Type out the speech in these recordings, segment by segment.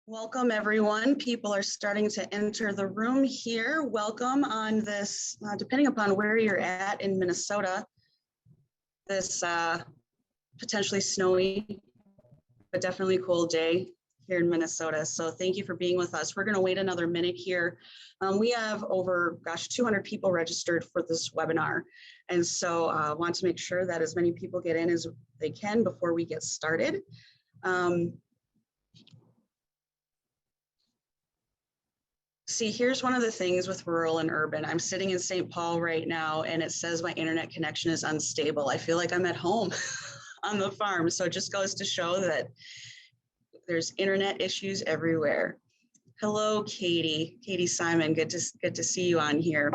Welcome, everyone. People are starting to enter the room here. Welcome on this, depending upon where you're at in Minnesota, this potentially snowy, but definitely cool day here in Minnesota. So thank you for being with us. We're going to wait another minute here. We have over, 200 people registered for this webinar. And so I want to make sure that as many people get in as they can before we get started. See, here's one of the things with rural and urban. I'm sitting in St. Paul right now, and it says my internet connection is unstable. I feel like I'm at home on the farm. So it just goes to show that there's internet issues everywhere. Hello, Katie Simon. Good to see you on here.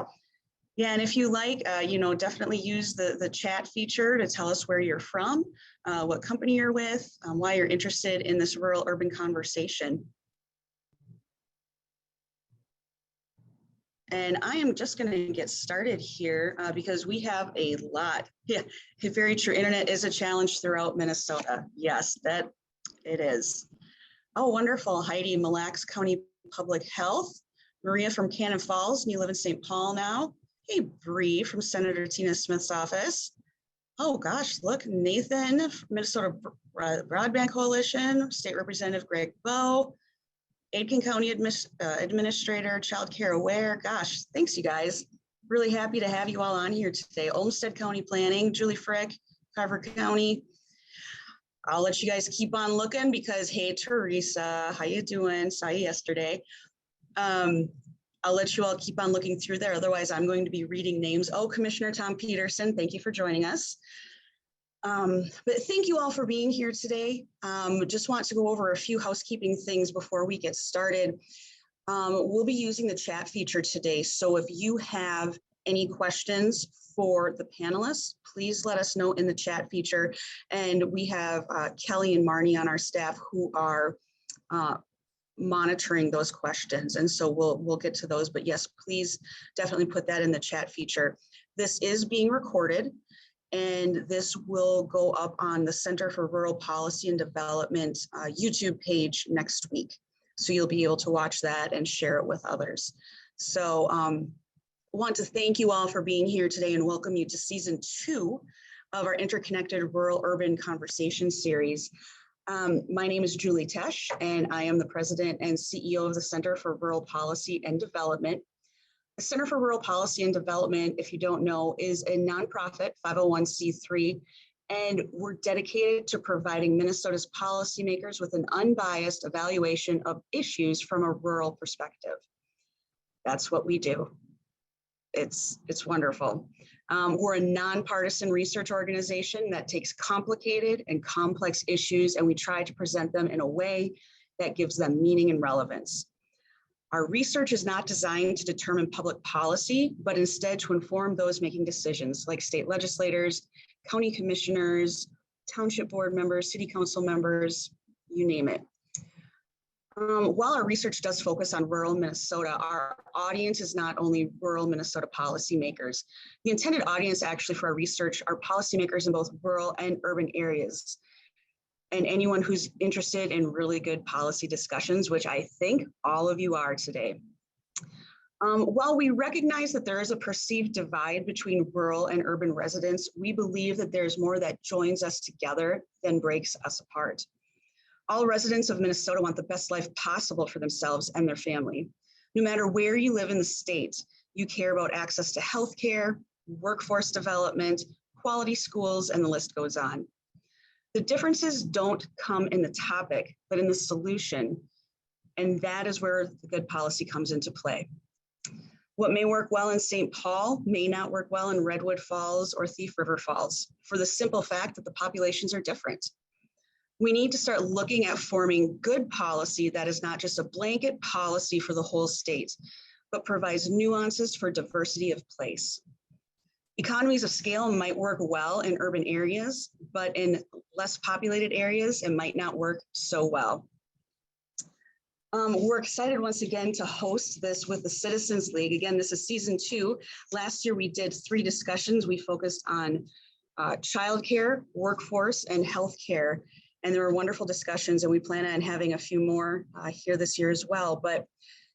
Yeah, and if you like, definitely use the chat feature to tell us where you're from, what company you're with, why you're interested in this rural-urban conversation. And I am just going to get started here because we have a lot. Yeah, very true. Internet is a challenge throughout Minnesota. Yes, that it is. Oh, wonderful. Heidi, Mille Lacs County Public Health. Maria from Cannon Falls, and you live in St. Paul now. Hey, Bree from Senator Tina Smith's office. Oh gosh, look, Nathan, Minnesota Broadband Coalition, State Representative Greg Bowe. Aitkin County Administrator, Child Care Aware. Gosh, thanks you guys. Really happy to have you all on here today. Olmsted County Planning, Julie Frick, Carver County. I'll let you guys keep on looking because, hey, Teresa, how you doing? Saw you yesterday. I'll let you all keep on looking through there. Otherwise, I'm going to be reading names. Oh, Commissioner Tom Peterson, thank you for joining us. But thank you all for being here today. Just want to go over a few housekeeping things before we get started. We'll be using the chat feature today. So if you have any questions for the panelists, please let us know in the chat feature. And we have Kelly and Marnie on our staff who are monitoring those questions. And so we'll get to those. But yes, please definitely put that in the chat feature. This is being recorded. And this will go up on the Center for Rural Policy and Development YouTube page next week. So you'll be able to watch that and share it with others. So I want to thank you all for being here today and welcome you to season 2 of our Interconnected Rural Urban Conversation series. My name is Julie Tesch, and I am the President and CEO of the Center for Rural Policy and Development. The Center for Rural Policy and Development, if you don't know, is a nonprofit 501c3, and we're dedicated to providing Minnesota's policymakers with an unbiased evaluation of issues from a rural perspective. That's what we do. It's wonderful. We're a nonpartisan research organization that takes complicated and complex issues, and we try to present them in a way that gives them meaning and relevance. Our research is not designed to determine public policy, but instead to inform those making decisions like state legislators, county commissioners, township board members, city council members, you name it. While our research does focus on rural Minnesota, our audience is not only rural Minnesota policymakers. The intended audience actually for our research are policymakers in both rural and urban areas, and anyone who's interested in really good policy discussions, which I think all of you are today. While we recognize that there is a perceived divide between rural and urban residents, we believe that there's more that joins us together than breaks us apart. All residents of Minnesota want the best life possible for themselves and their family. No matter where you live in the state, you care about access to healthcare, workforce development, quality schools, and the list goes on. The differences don't come in the topic, but in the solution. And that is where the good policy comes into play. What may work well in St. Paul may not work well in Redwood Falls or Thief River Falls for the simple fact that the populations are different. We need to start looking at forming good policy that is not just a blanket policy for the whole state, but provides nuances for diversity of place. Economies of scale might work well in urban areas, but in less populated areas, it might not work so well. We're excited once again to host this with the Citizens League. Again, this is season 2. Last year we did 3 discussions. We focused on childcare, workforce, and healthcare. and there were wonderful discussions, and we plan on having a few more here this year as well. But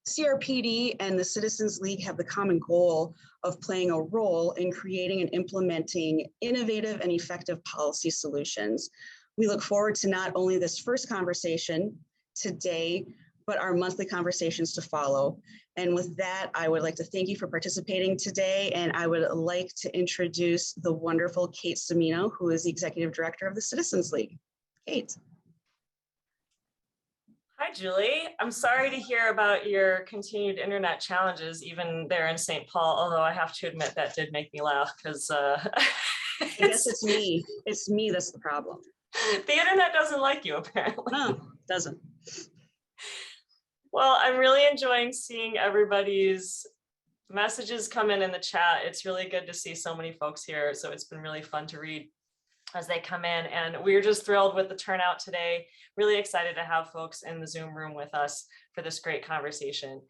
CRPD and the Citizens League have the common goal of playing a role in creating and implementing innovative and effective policy solutions. We look forward to not only this first conversation today, but our monthly conversations to follow. And with that, I would like to thank you for participating today. And I would like to introduce the wonderful Kate Cimino, who is the Executive Director of the Citizens League. Kate. Hi, Julie. I'm sorry to hear about your continued internet challenges, even there in St. Paul, although I have to admit that did make me laugh because I guess it's me. It's me that's the problem. The internet doesn't like you, apparently. No, doesn't. Well, I'm really enjoying seeing everybody's messages come in the chat. It's really good to see so many folks here. So it's been really fun to read as they come in. And we're just thrilled with the turnout today. Really excited to have folks in the Zoom room with us for this great conversation.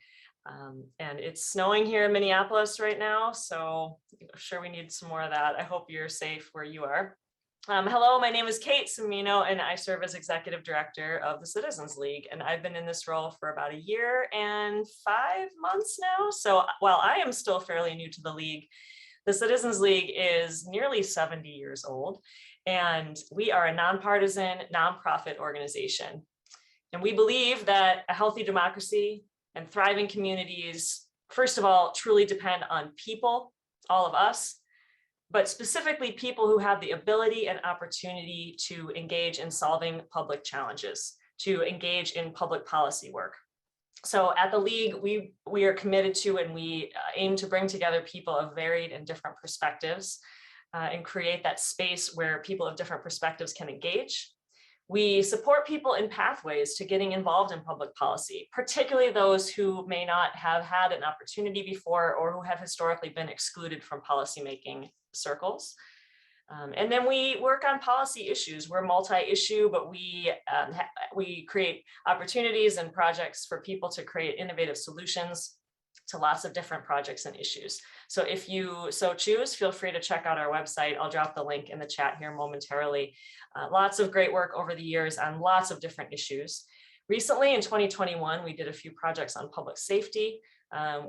And it's snowing here in Minneapolis right now. So I'm sure we need some more of that. I hope you're safe where you are. Hello, my name is Kate Cimino, and I serve as Executive Director of the Citizens League. And I've been in this role for about 1 year and 5 months now. So while I am still fairly new to the League, the Citizens League is nearly 70 years old, and we are a nonpartisan, nonprofit organization. And we believe that a healthy democracy and thriving communities, first of all, truly depend on people, all of us, but specifically people who have the ability and opportunity to engage in solving public challenges, to engage in public policy work. So at the League, we are committed to and we aim to bring together people of varied and different perspectives and create that space where people of different perspectives can engage. We support people in pathways to getting involved in public policy, particularly those who may not have had an opportunity before or who have historically been excluded from policymaking circles. And then we work on policy issues. We're multi-issue, but we create opportunities and projects for people to create innovative solutions to lots of different projects and issues. So if you so choose, feel free to check out our website. I'll drop the link in the chat here momentarily. Lots of great work over the years on lots of different issues. Recently in 2021, we did a few projects on public safety.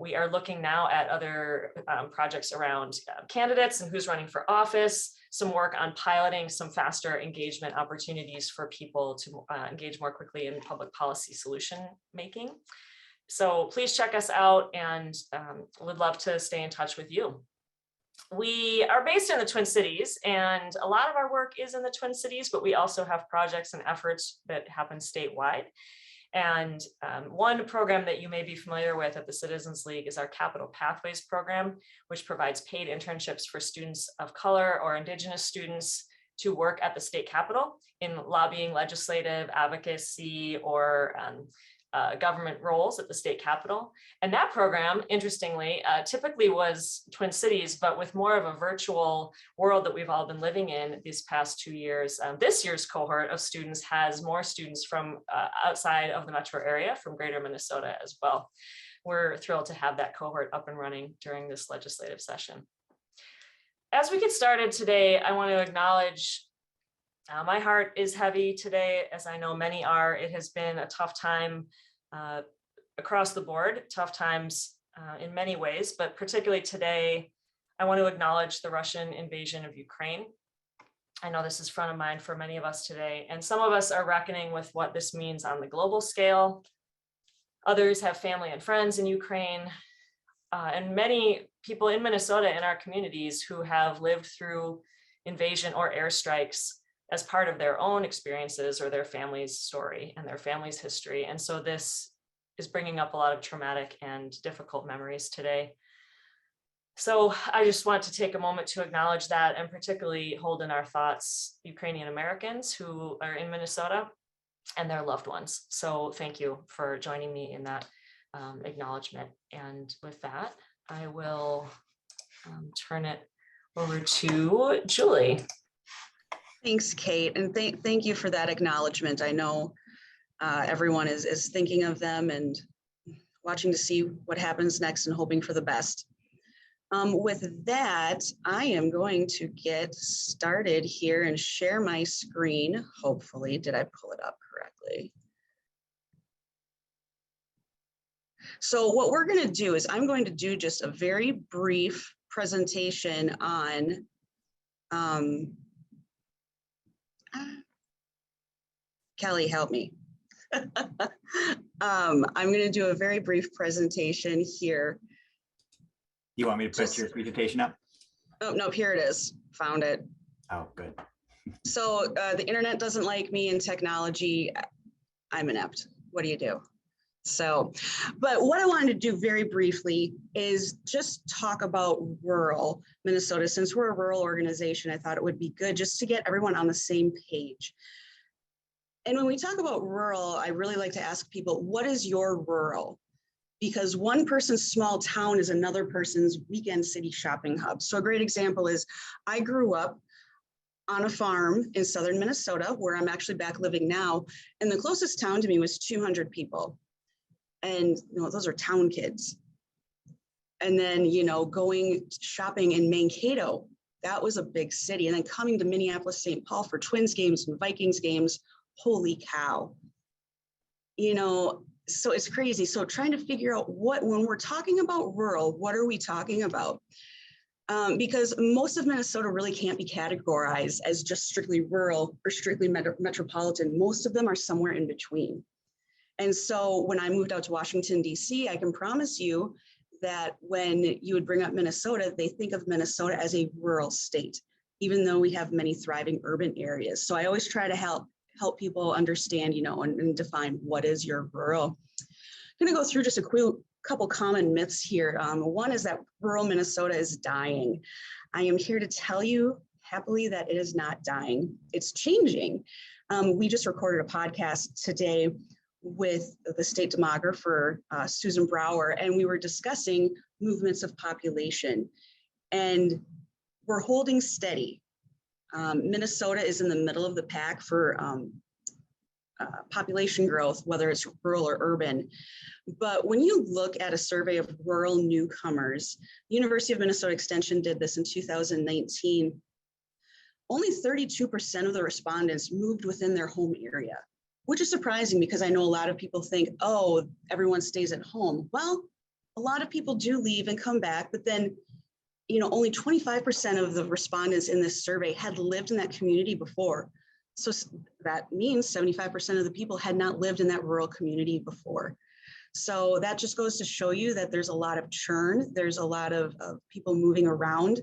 We are looking now at other projects around candidates and who's running for office, some work on piloting some faster engagement opportunities for people to engage more quickly in public policy solution making. So please check us out, and would love to stay in touch with you. We are based in the Twin Cities, and a lot of our work is in the Twin Cities, but we also have projects and efforts that happen statewide. And one program that you may be familiar with at the Citizens League is our Capital Pathways program, which provides paid internships for students of color or Indigenous students to work at the state capitol in lobbying, legislative, advocacy, or government roles at the state capitol. And that program, interestingly, typically was Twin Cities, but with more of a virtual world that we've all been living in these past 2 years. This year's cohort of students has more students from outside of the metro area, from greater Minnesota as well. We're thrilled to have that cohort up and running during this legislative session. As we get started today, I want to acknowledge my heart is heavy today, as I know many are. It has been a tough time across the board, tough times in many ways, but particularly today, I want to acknowledge the Russian invasion of Ukraine. I know this is front of mind for many of us today, and some of us are reckoning with what this means on the global scale. Others have family and friends in Ukraine, and many people in Minnesota in our communities who have lived through invasion or airstrikes as part of their own experiences or their family's story and their family's history. And so this is bringing up a lot of traumatic and difficult memories today. So I just want to take a moment to acknowledge that, and particularly hold in our thoughts Ukrainian Americans who are in Minnesota and their loved ones. So thank you for joining me in that acknowledgement. And with that, I will turn it over to Julie. Thanks, Kate, and thank you for that acknowledgement. I know everyone is thinking of them and watching to see what happens next and hoping for the best. With that, I am going to get started here and share my screen. Hopefully, did I pull it up correctly? So what we're going to do is I'm going to do just a very brief presentation on Kelly, help me. I'm going to do a very brief presentation here. You want me to put your presentation up? Oh, no, here it is. Found it. Oh, good. So the internet doesn't like me in technology. I'm inept. What do you do? So, but what I wanted to do very briefly is just talk about rural Minnesota. Since we're a rural organization, I thought it would be good just to get everyone on the same page. And when we talk about rural, I really like to ask people, what is your rural? Because one person's small town is another person's weekend city shopping hub. So a great example is I grew up on a farm in southern Minnesota, where I'm actually back living now, and the closest town to me was 200 people. And those are town kids. And then, going shopping in Mankato, that was a big city. And then coming to Minneapolis, St. Paul for Twins games and Vikings games, holy cow. So it's crazy. So trying to figure out when we're talking about rural, what are we talking about? Because most of Minnesota really can't be categorized as just strictly rural or strictly metropolitan. Most of them are somewhere in between. And so when I moved out to Washington, D.C., I can promise you that when you would bring up Minnesota, they think of Minnesota as a rural state, even though we have many thriving urban areas. So I always try to help people understand, and define what is your rural. I'm going to go through just a couple common myths here. One is that rural Minnesota is dying. I am here to tell you happily that it is not dying. It's changing. We just recorded a podcast today with the state demographer, Susan Brower, and we were discussing movements of population. And we're holding steady. Minnesota is in the middle of the pack for population growth, whether it's rural or urban. But when you look at a survey of rural newcomers, University of Minnesota Extension did this in 2019. Only 32% of the respondents moved within their home area, which is surprising because I know a lot of people think, oh, everyone stays at home. Well, a lot of people do leave and come back, but then, only 25% of the respondents in this survey had lived in that community before. So that means 75% of the people had not lived in that rural community before. So that just goes to show you that there's a lot of churn. There's a lot of people moving around.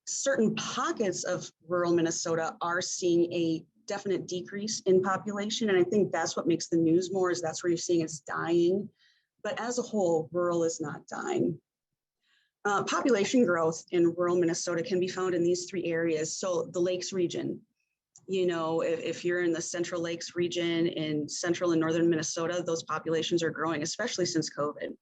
Certain pockets of rural Minnesota are seeing a definite decrease in population. And I think that's what makes the news more, is that's where you're seeing it's dying. But as a whole, rural is not dying. Population growth in rural Minnesota can be found in these three areas. So the Lakes region, if you're in the Central Lakes region in central and northern Minnesota, those populations are growing, especially since COVID.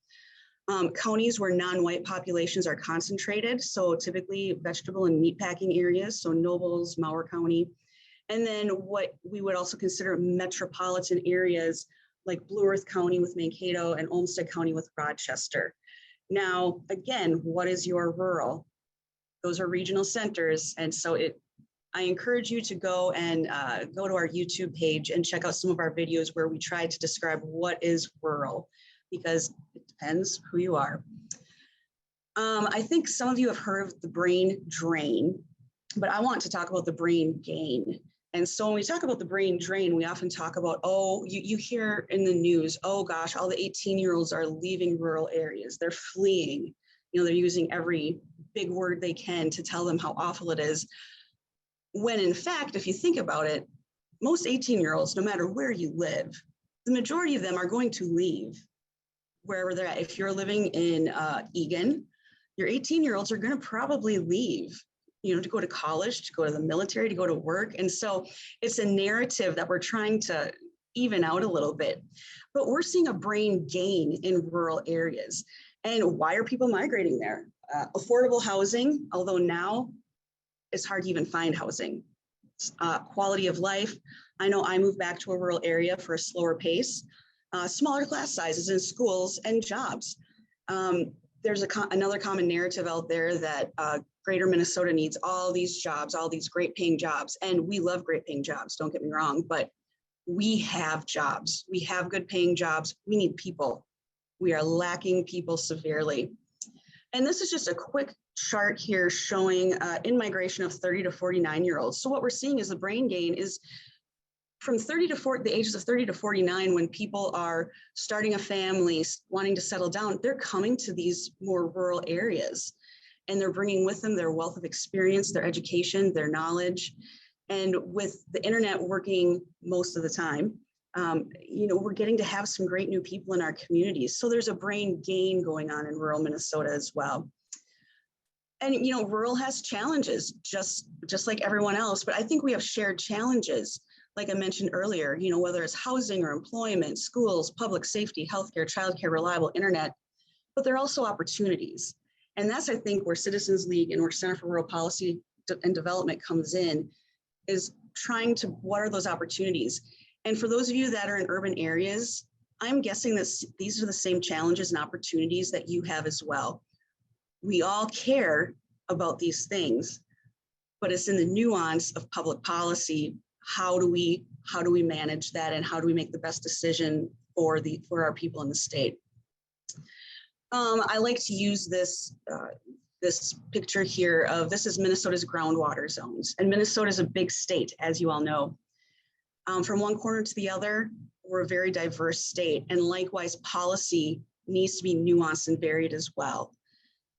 Counties where non-white populations are concentrated, so typically vegetable and meatpacking areas, so Nobles, Mower County. And then what we would also consider metropolitan areas like Blue Earth County with Mankato and Olmsted County with Rochester. Now, again, what is your rural? Those are regional centers. And so I encourage you to go and go to our YouTube page and check out some of our videos where we try to describe what is rural, because it depends who you are. I think some of you have heard of the brain drain, but I want to talk about the brain gain. And so when we talk about the brain drain, we often talk about, you hear in the news, oh gosh, all the 18-year-olds are leaving rural areas. They're fleeing. They're using every big word they can to tell them how awful it is. When in fact, if you think about it, most 18-year-olds, no matter where you live, the majority of them are going to leave wherever they're at. If you're living in Egan, your 18-year-olds are going to probably leave, to go to college, to go to the military, to go to work. And so it's a narrative that we're trying to even out a little bit. But we're seeing a brain gain in rural areas. And why are people migrating there? Affordable housing, although now it's hard to even find housing. Quality of life. I know I moved back to a rural area for a slower pace. Smaller class sizes in schools and jobs. there's another common narrative out there that greater Minnesota needs all these jobs, all these great paying jobs. And we love great paying jobs, don't get me wrong, but we have jobs. We have good paying jobs. We need people. We are lacking people severely. And this is just a quick chart here showing in-migration of 30 to 49-year-olds. So what we're seeing is the brain gain is from 30 to 40, the ages of 30 to 49, when people are starting a family, wanting to settle down, they're coming to these more rural areas, and they're bringing with them their wealth of experience, their education, their knowledge. And with the internet working most of the time, we're getting to have some great new people in our communities. So there's a brain gain going on in rural Minnesota as well. And, rural has challenges just like everyone else, but I think we have shared challenges. Like I mentioned earlier, whether it's housing or employment, schools, public safety, healthcare, childcare, reliable internet, but there are also opportunities. And that's, I think, where Citizens League and where Center for Rural Policy and Development comes in, is trying to, what are those opportunities? And for those of you that are in urban areas, I'm guessing that these are the same challenges and opportunities that you have as well. We all care about these things, but it's in the nuance of public policy. How do we manage that, and how do we make the best decision for our people in the state? I like to use this picture here of, this is Minnesota's groundwater zones, and Minnesota is a big state, as you all know. From one corner to the other, we're a very diverse state, and likewise, policy needs to be nuanced and varied as well.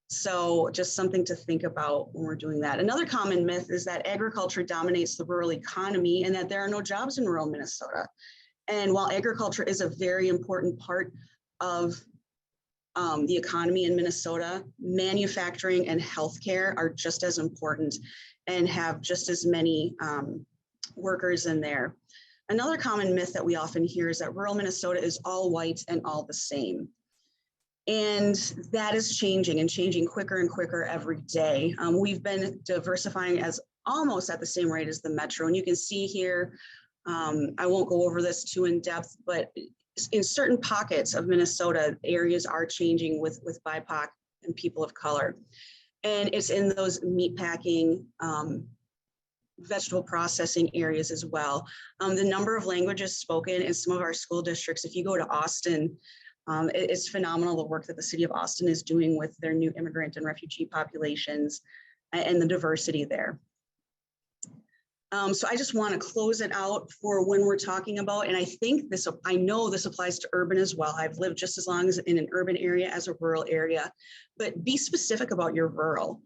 So just something to think about when we're doing that. Another common myth is that agriculture dominates the rural economy and that there are no jobs in rural Minnesota. And while agriculture is a very important part of the economy in Minnesota, manufacturing and healthcare are just as important and have just as many workers in there. Another common myth that we often hear is that rural Minnesota is all white and all the same. And that is changing, and changing quicker and quicker every day. We've been diversifying as almost at the same rate as the metro. And you can see here, I won't go over this too in depth, but in certain pockets of Minnesota, areas are changing with BIPOC and people of color. And it's in those meatpacking, vegetable processing areas as well. The number of languages spoken in some of our school districts, if you go to Austin, it's phenomenal, the work that the city of Austin is doing with their new immigrant and refugee populations and the diversity there. So I just want to close it out for when we're talking about, and I know this applies to urban as well. I've lived just as long as in an urban area as a rural area, but be specific about your rural.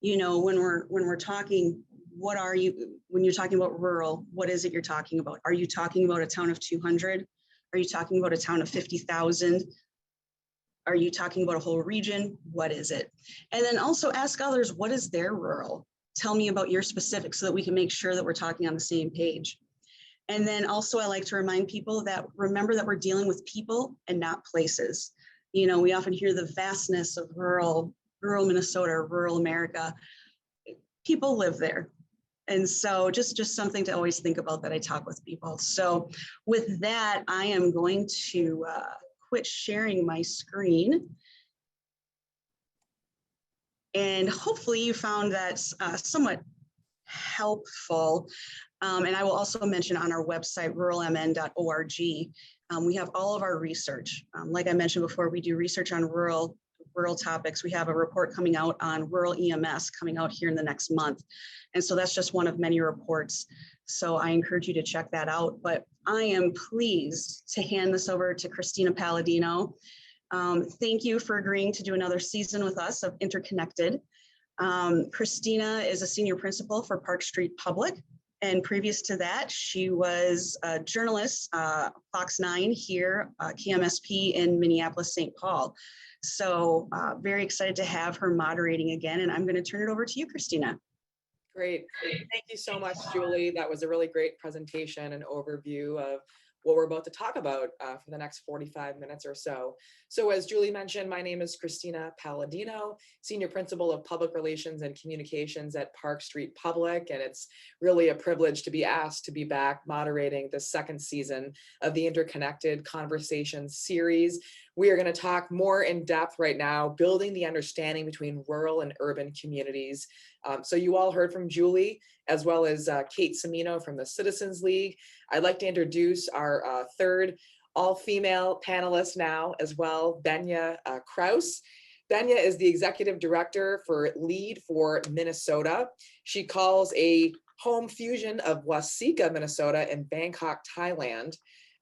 When we're talking, when you're talking about rural, what is it you're talking about? Are you talking about a town of 200? Are you talking about a town of 50,000? Are you talking about a whole region? What is it? And then also ask others, what is their rural? Tell me about your specifics so that we can make sure that we're talking on the same page. And then also I like to remind people that remember that we're dealing with people and not places. We often hear the vastness of rural Minnesota, rural America. People live there. And so just something to always think about that I talk with people. So with that, I am going to quit sharing my screen. And hopefully you found that somewhat helpful. And I will also mention on our website, ruralmn.org, we have all of our research. Like I mentioned before, we do research on rural topics. We have a report coming out on rural EMS coming out here in the next month. And so that's just one of many reports. So I encourage you to check that out. But I am pleased to hand this over to Christina Palladino. Thank you for agreeing to do another season with us of Interconnected. Christina is a senior principal for Park Street Public. And previous to that, she was a journalist, Fox 9 here, KMSP in Minneapolis, St. Paul. So very excited to have her moderating again. And I'm going to turn it over to you, Christina. Great. Thank you so much, Julie. That was a really great presentation and overview of what we're about to talk about for the next 45 minutes or so. So as Julie mentioned, my name is Christina Palladino, Senior Principal of Public Relations and Communications at Park Street Public, and it's really a privilege to be asked to be back moderating the second season of the Interconnected Conversations series. We are going to talk more in depth right now, building the understanding between rural and urban communities. So you all heard from Julie, as well as Kate Cimino from the Citizens League. I'd like to introduce our third all-female panelist now as well, Benya Kraus. Benya is the Executive Director for LEAD for Minnesota. She calls a home fusion of Waseca, Minnesota and Bangkok, Thailand.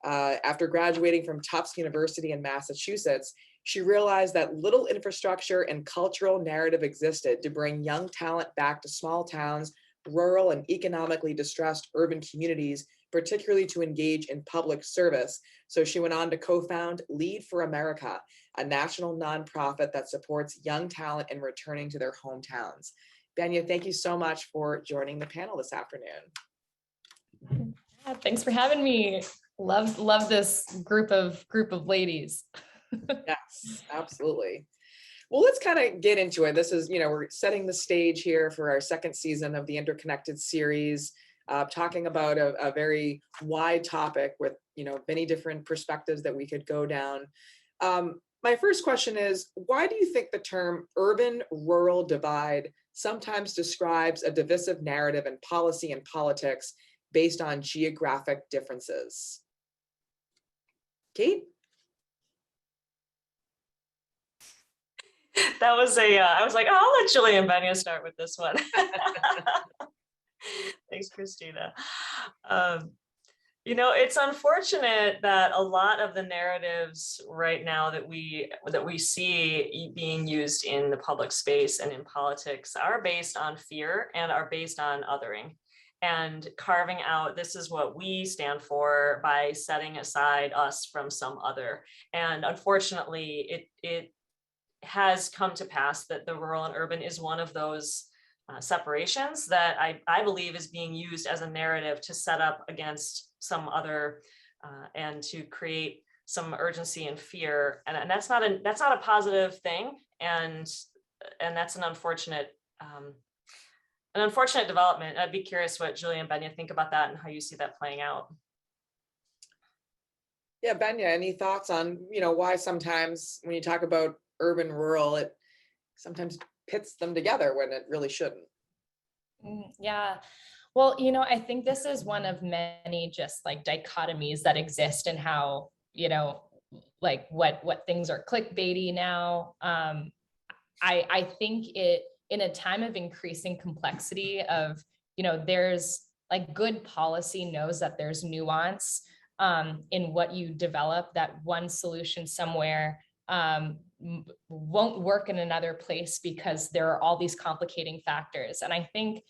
After graduating from Tufts University in Massachusetts, she realized that little infrastructure and cultural narrative existed to bring young talent back to small towns, rural and economically distressed urban communities, particularly to engage in public service. So she went on to co-found Lead for America, a national nonprofit that supports young talent in returning to their hometowns. Benya, thank you so much for joining the panel this afternoon. Yeah, thanks for having me. Love this group of ladies. Yes, absolutely. Well, let's kind of get into it. This is, we're setting the stage here for our second season of the Interconnected series, talking about a very wide topic with, many different perspectives that we could go down. My first question is, why do you think the term urban-rural divide sometimes describes a divisive narrative in policy and politics based on geographic differences? Kate? That was I was like, oh, I'll let Julie and Benya start with this one. Thanks, Christina. It's unfortunate that a lot of the narratives right now that we see being used in the public space and in politics are based on fear and are based on othering and carving out, this is what we stand for, by setting aside us from some other. And unfortunately, it has come to pass that the rural and urban is one of those separations that I believe is being used as a narrative to set up against some other and to create some urgency and fear. And that's not a positive thing. And that's an unfortunate development. I'd be curious what Julie and Benya think about that and how you see that playing out. Yeah, Benya, any thoughts on, why sometimes when you talk about urban rural, it sometimes pits them together when it really shouldn't? Yeah. Well, I think this is one of many just like dichotomies that exist in how, like what things are clickbaity now. I think in a time of increasing complexity of, there's like good policy knows that there's nuance in what you develop, that one solution somewhere won't work in another place because there are all these complicating factors. And I think,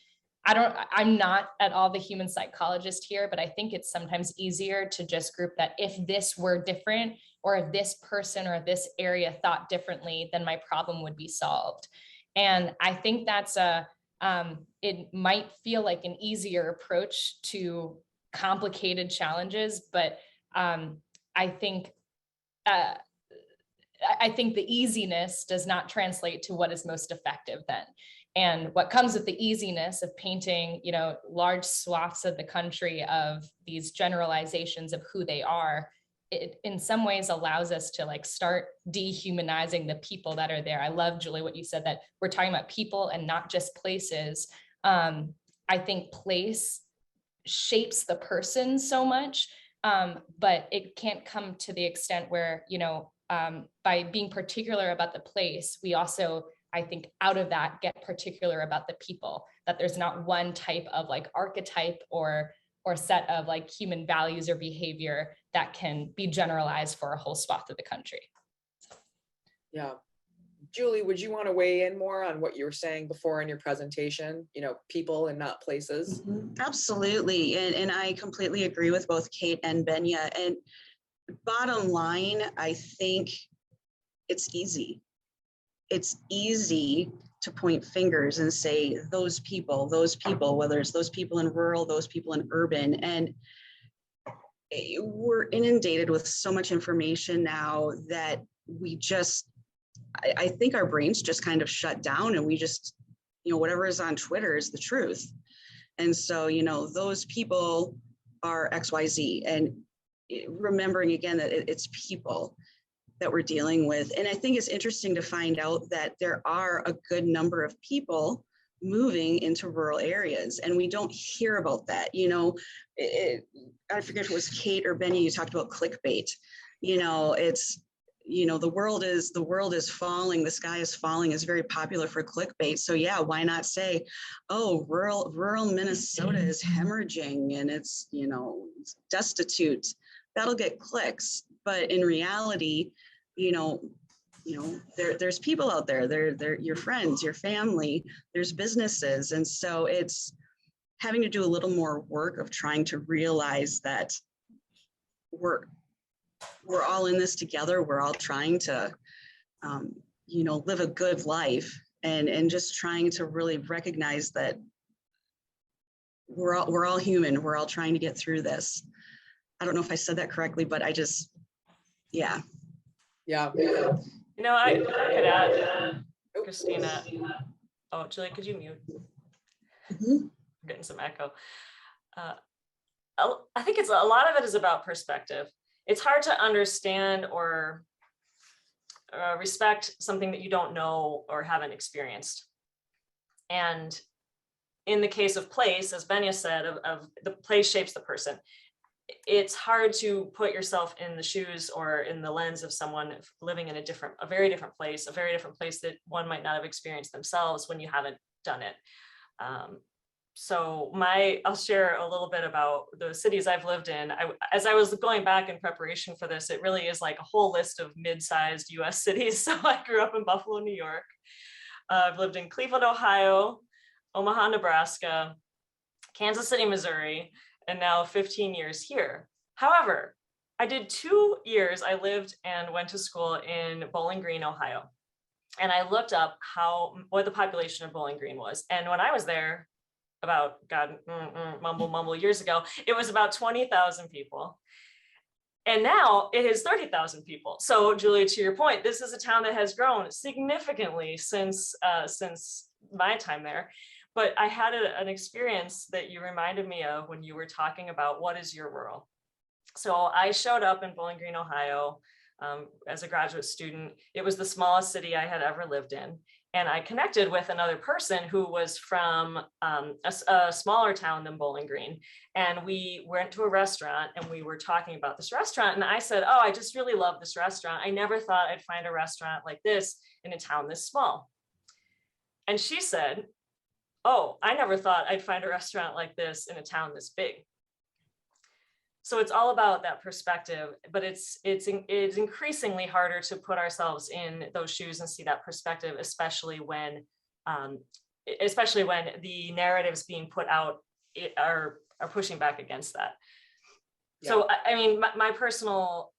I'm not at all the human psychologist here, but I think it's sometimes easier to just group that if this were different, or if this person or this area thought differently, then my problem would be solved. And I think that's it might feel like an easier approach to complicated challenges, but I think the easiness does not translate to what is most effective then. And what comes with the easiness of painting, large swaths of the country of these generalizations of who they are, it in some ways allows us to like start dehumanizing the people that are there. I love, Julie, what you said, that we're talking about people and not just places. I think place shapes the person so much, but it can't come to the extent where, by being particular about the place, we also, I think, out of that get particular about the people, that there's not one type of like archetype or set of like human values or behavior that can be generalized for a whole swath of the country. Yeah. Julie, would you want to weigh in more on what you were saying before in your presentation, people and not places? Mm-hmm. Absolutely. And I completely agree with both Kate and Benya. And bottom line, I think it's easy. It's easy to point fingers and say those people, whether it's those people in rural, those people in urban. And we're inundated with so much information now that we just, I think our brains just kind of shut down, and we just, whatever is on Twitter is the truth. And so, those people are XYZ, and remembering again that it's people that we're dealing with. And I think it's interesting to find out that there are a good number of people moving into rural areas, and we don't hear about that. I forget if it was Kate or Benya, you talked about clickbait. It's, the world is falling, the sky is falling is very popular for clickbait. So yeah, why not say, oh, rural Minnesota is hemorrhaging and it's, it's destitute. That'll get clicks. But in reality, there's people out there, they're your friends, your family, there's businesses. And so it's having to do a little more work of trying to realize that we're all in this together. We're all trying to, live a good life, and just trying to really recognize that we're all human. We're all trying to get through this. I don't know if I said that correctly, but yeah. Yeah. I could add, Christina. Oh, Julie, could you mute? Mm-hmm. I'm getting some echo. I think a lot of it is about perspective. It's hard to understand or respect something that you don't know or haven't experienced. And in the case of place, as Benya said, of the place shapes the person. It's hard to put yourself in the shoes or in the lens of someone living in a very different place that one might not have experienced themselves when you haven't done it. So I'll share a little bit about the cities I've lived in. As I was going back in preparation for this, it really is like a whole list of mid-sized US cities. So I grew up in Buffalo, New York. I've lived in Cleveland, Ohio, Omaha, Nebraska, Kansas City, Missouri, and now 15 years here. However, I did 2 years, I lived and went to school in Bowling Green, Ohio. And I looked up what the population of Bowling Green was. And when I was there, about, mumble years ago, it was about 20,000 people. And now it is 30,000 people. So Julie, to your point, this is a town that has grown significantly since my time there. But I had an experience that you reminded me of when you were talking about what is your rural. So I showed up in Bowling Green, Ohio, as a graduate student. It was the smallest city I had ever lived in. And I connected with another person who was from a smaller town than Bowling Green. And we went to a restaurant and we were talking about this restaurant. And I said, oh, I just really love this restaurant. I never thought I'd find a restaurant like this in a town this small. And she said, oh, I never thought I'd find a restaurant like this in a town this big. So it's all about that perspective, but it's increasingly harder to put ourselves in those shoes and see that perspective, especially when the narratives being put out are pushing back against that. Yeah. So I mean, my personal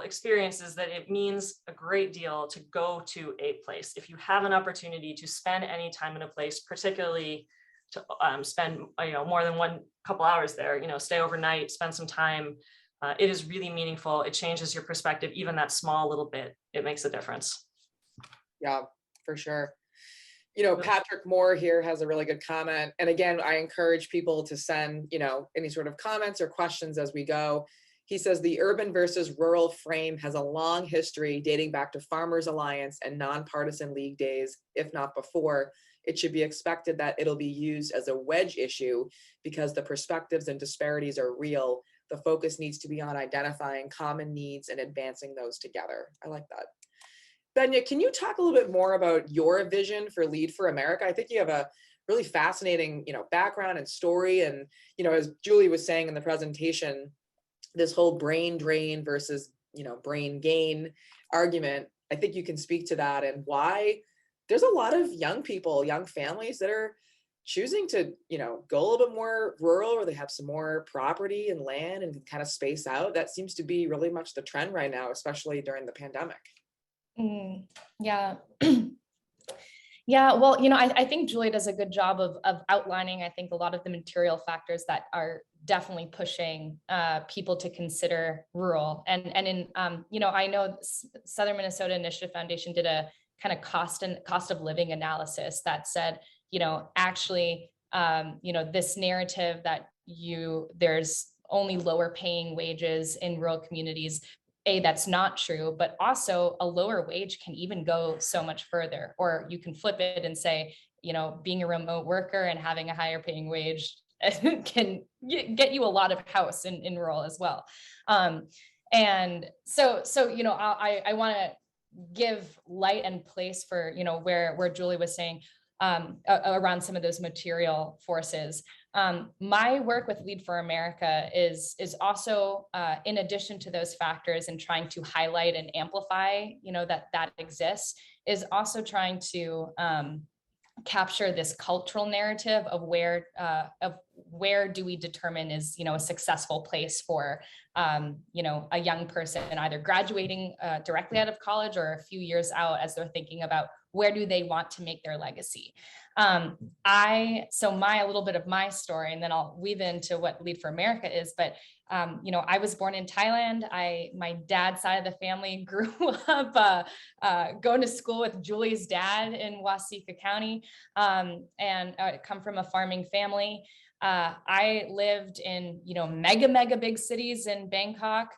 experience is that it means a great deal to go to a place. If you have an opportunity to spend any time in a place, particularly to spend more than one couple hours there, stay overnight, spend some time, it is really meaningful. It changes your perspective, even that small little bit. It makes a difference. Yeah, for sure. Patrick Moore here has a really good comment. And again, I encourage people to send, any sort of comments or questions as we go. He says the urban versus rural frame has a long history dating back to Farmers Alliance and nonpartisan league days, if not before. It should be expected that it'll be used as a wedge issue because the perspectives and disparities are real. The focus needs to be on identifying common needs and advancing those together. I like that. Benya, can you talk a little bit more about your vision for Lead for America? I think you have a really fascinating, background and story. And, as Julie was saying in the presentation, this whole brain drain versus, brain gain argument, I think you can speak to that and why there's a lot of young people, young families that are choosing to, go a little bit more rural, or they have some more property and land and kind of space out. That seems to be really much the trend right now, especially during the pandemic. Yeah. Yeah, well, I think Julie does a good job of outlining, I think, a lot of the material factors that are definitely pushing people to consider rural. And in, I know Southern Minnesota Initiative Foundation did a kind of cost of living analysis that said, actually, this narrative that there's only lower paying wages in rural communities, that's not true, but also a lower wage can even go so much further. Or you can flip it and say, being a remote worker and having a higher paying wage can get you a lot of house in rural as well. And so I want to give light and place for, where Julie was saying around some of those material forces. My work with Lead for America is also, in addition to those factors and trying to highlight and amplify, that exists, is also trying to capture this cultural narrative of where do we determine is, a successful place for, a young person either graduating directly out of college or a few years out as they're thinking about where do they want to make their legacy. A little bit of my story, and then I'll weave into what Lead for America is, but I was born in Thailand. My dad's side of the family grew up going to school with Julie's dad in Waseca County, and come from a farming family. I lived in, mega big cities in Bangkok,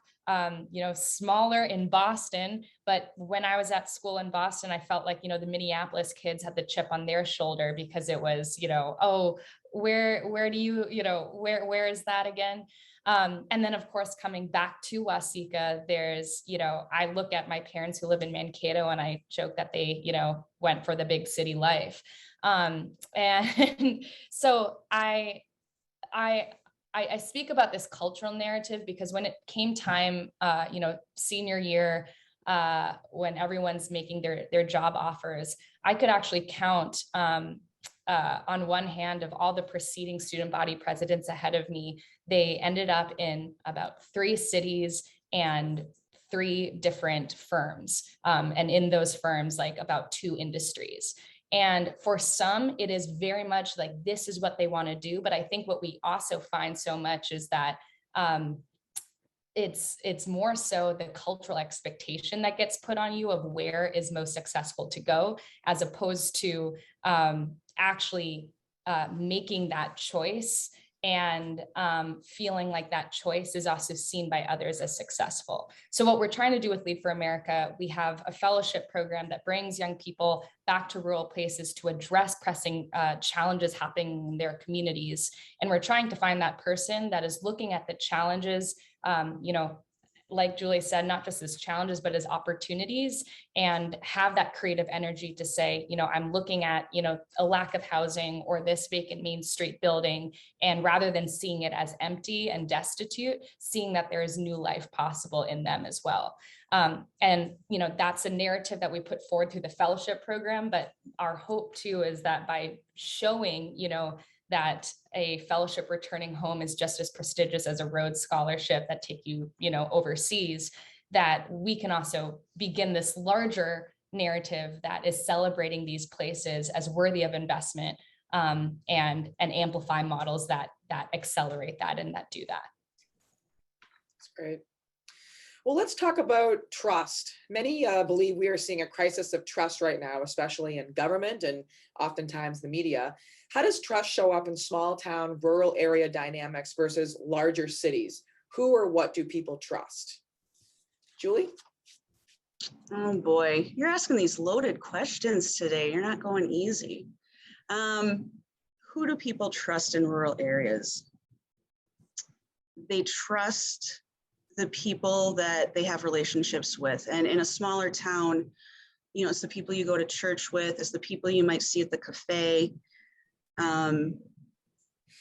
smaller in Boston. But when I was at school in Boston, I felt like, the Minneapolis kids had the chip on their shoulder because it was, oh, where do you, where is that again? And then of course, coming back to Waseca, there's, I look at my parents who live in Mankato and I joke that they, went for the big city life. And so I speak about this cultural narrative because when it came time, senior year, when everyone's making their job offers, I could actually count on one hand of all the preceding student body presidents ahead of me. They ended up in about 3 cities and 3 different firms. And in those firms, like about 2 industries. And for some, it is very much like, this is what they want to do. But I think what we also find so much is that it's more so the cultural expectation that gets put on you of where is most successful to go, as opposed to actually making that choice and feeling like that choice is also seen by others as successful. So what we're trying to do with Lead for America, we have a fellowship program that brings young people back to rural places to address pressing challenges happening in their communities. And we're trying to find that person that is looking at the challenges, like Julie said, not just as challenges, but as opportunities, and have that creative energy to say, I'm looking at, a lack of housing or this vacant Main Street building. And rather than seeing it as empty and destitute, seeing that there is new life possible in them as well. And, that's a narrative that we put forward through the fellowship program. But our hope too is that by showing, that a fellowship returning home is just as prestigious as a Rhodes Scholarship that take you, overseas, that we can also begin this larger narrative that is celebrating these places as worthy of investment, and amplify models that accelerate that and that do that. That's great. Well, let's talk about trust. Many believe we are seeing a crisis of trust right now, especially in government and oftentimes the media. How does trust show up in small town, rural area dynamics versus larger cities? Who or what do people trust? Julie? Oh boy, you're asking these loaded questions today. You're not going easy. Who do people trust in rural areas? They trust the people that they have relationships with. And in a smaller town, it's the people you go to church with, it's the people you might see at the cafe.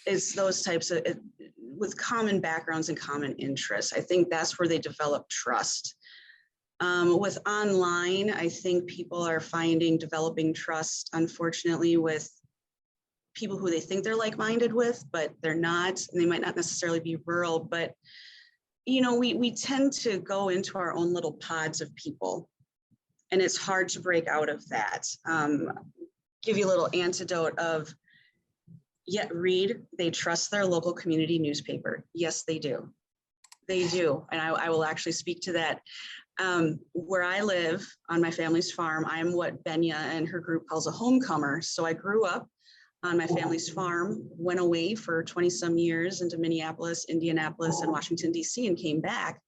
It's those types of, with common backgrounds and common interests. I think that's where they develop trust. With online, I think people are developing trust, unfortunately, with people who they think they're like-minded with, but they're not, and they might not necessarily be rural, but we tend to go into our own little pods of people, and it's hard to break out of that. Give you a little antidote of, yet read, they trust their local community newspaper. Yes, they do. They do. And I will actually speak to that. Where I live on my family's farm, I'm what Benya and her group calls a homecomer. So I grew up on my family's farm, went away for 20 some years into Minneapolis, Indianapolis, and Washington, DC, and came back.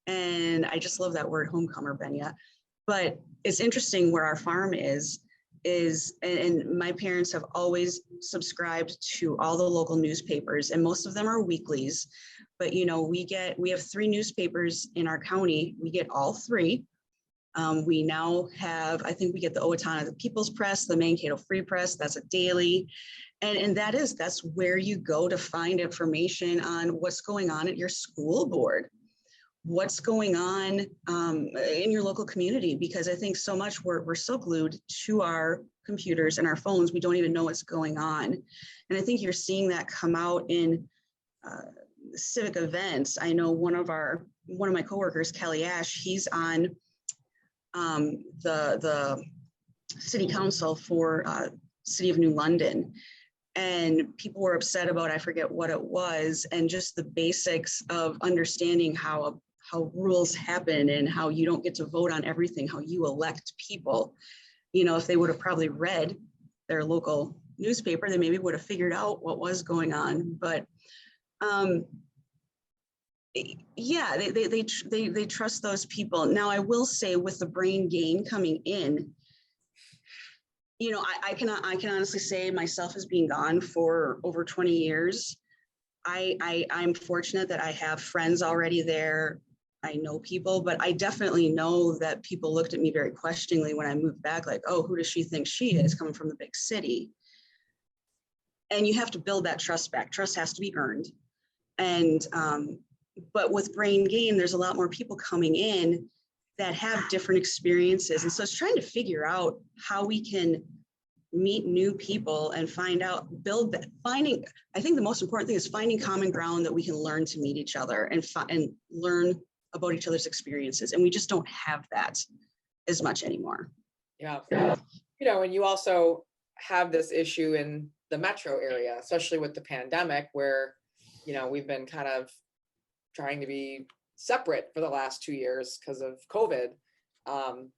And I just love that word, homecomer, Benya. But it's interesting where our farm is, and my parents have always subscribed to all the local newspapers, and most of them are weeklies. But you know, we have 3 newspapers in our county. We get all 3. We now have, I think we get the Owatonna, the People's Press, the Mankato Free Press. That's a daily, and that's where you go to find information on what's going on at your school board, what's going on in your local community, because I think so much we're so glued to our computers and our phones, we don't even know what's going on. And I think you're seeing that come out in civic events. I know one of my coworkers, Kelly Ash, he's on the city council for City of New London. And people were upset about, I forget what it was, and just the basics of understanding how rules happen and how you don't get to vote on everything, how you elect people. You know, if they would have probably read their local newspaper, they maybe would have figured out what was going on. But yeah, they trust those people. Now, I will say, with the brain gain coming in, you know, I can honestly say, myself as being gone for over 20 years, I'm fortunate that I have friends already there. I know people, but I definitely know that people looked at me very questioningly when I moved back, like, oh, who does she think she is, coming from the big city? And you have to build that trust back. Trust has to be earned. And but with brain gain, there's a lot more people coming in that have different experiences. And so it's trying to figure out how we can meet new people and find out, I think the most important thing is finding common ground that we can learn to meet each other and learn about each other's experiences. And we just don't have that as much anymore. Yeah. You know, and you also have this issue in the metro area, especially with the pandemic, where, you know, we've been kind of trying to be separate for the last 2 years because of COVID.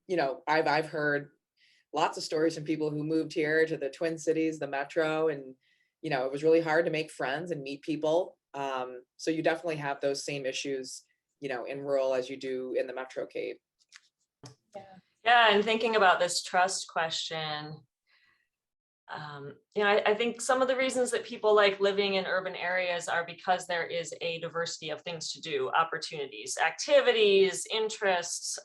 You know, I've heard lots of stories from people who moved here to the Twin Cities, the metro, and, you know, it was really hard to make friends and meet people. So you definitely have those same issues, you know, in rural as you do in the metro, Kate. Yeah, and thinking about this trust question, you know, I think some of the reasons that people like living in urban areas are because there is a diversity of things to do, opportunities, activities, interests,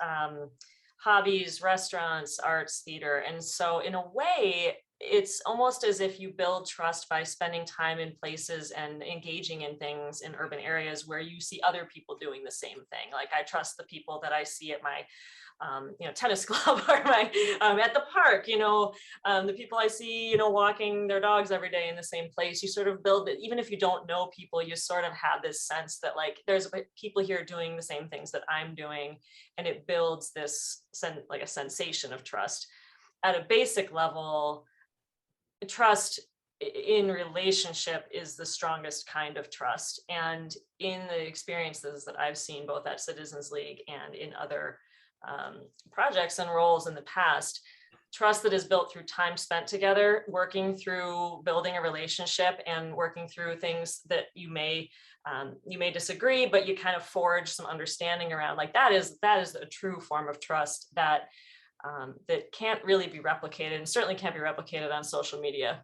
hobbies, restaurants, arts, theater. And so in a way, it's almost as if you build trust by spending time in places and engaging in things in urban areas where you see other people doing the same thing. Like, I trust the people that I see at my you know, tennis club, or my at the park, you know, the people I see, you know, walking their dogs every day in the same place. You sort of build it, even if you don't know people, you sort of have this sense that, like, there's people here doing the same things that I'm doing, and it builds this like a sensation of trust. At a basic level, trust in relationship is the strongest kind of trust. And in the experiences that I've seen, both at Citizens League and in other projects and roles in the past, trust that is built through time spent together, working through building a relationship and working through things that you may disagree, but you kind of forge some understanding around. Like, that is a true form of trust that that can't really be replicated, and certainly can't be replicated on social media.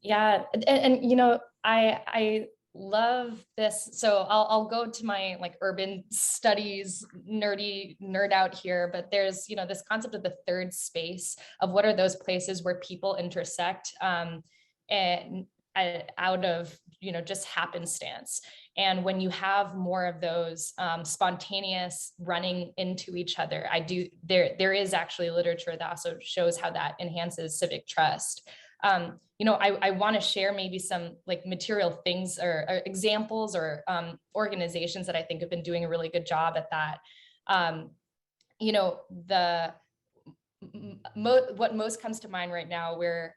Yeah, and you know, I love this. So I'll go to my like urban studies nerd out here, but there's, you know, this concept of the third space, of what are those places where people intersect and out of, you know, just happenstance. And when you have more of those spontaneous running into each other, there is actually literature that also shows how that enhances civic trust. You know, I want to share maybe some like material things or examples or organizations that I think have been doing a really good job at that. You know, what most comes to mind right now, where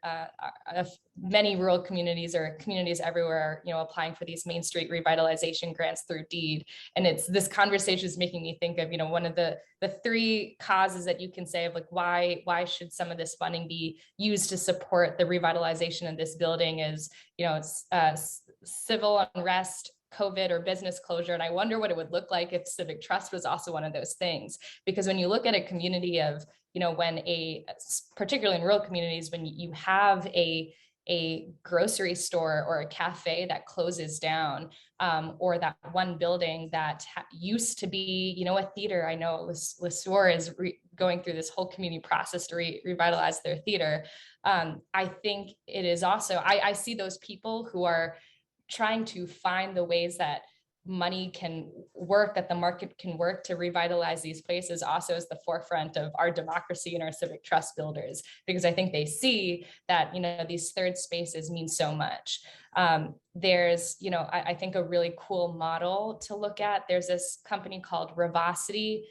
many rural communities or communities everywhere, applying for these Main Street revitalization grants through deed. And this conversation is making me think of, one of the three causes that you can say of like, why should some of this funding be used to support the revitalization of this building is, civil unrest, COVID, or business closure. And I wonder what it would look like if civic trust was also one of those things. Because when you look at a community of, when particularly in rural communities, when you have a grocery store or a cafe that closes down, or that one building that used to be, a theater. I know LeSueur is going through this whole community process to revitalize their theater. I think it is also, I see those people who are trying to find the ways that money can work, that the market can work to revitalize these places, also as the forefront of our democracy and our civic trust builders, because I think they see that, these third spaces mean so much. There's, I think a really cool model to look at. There's this company called Revocity,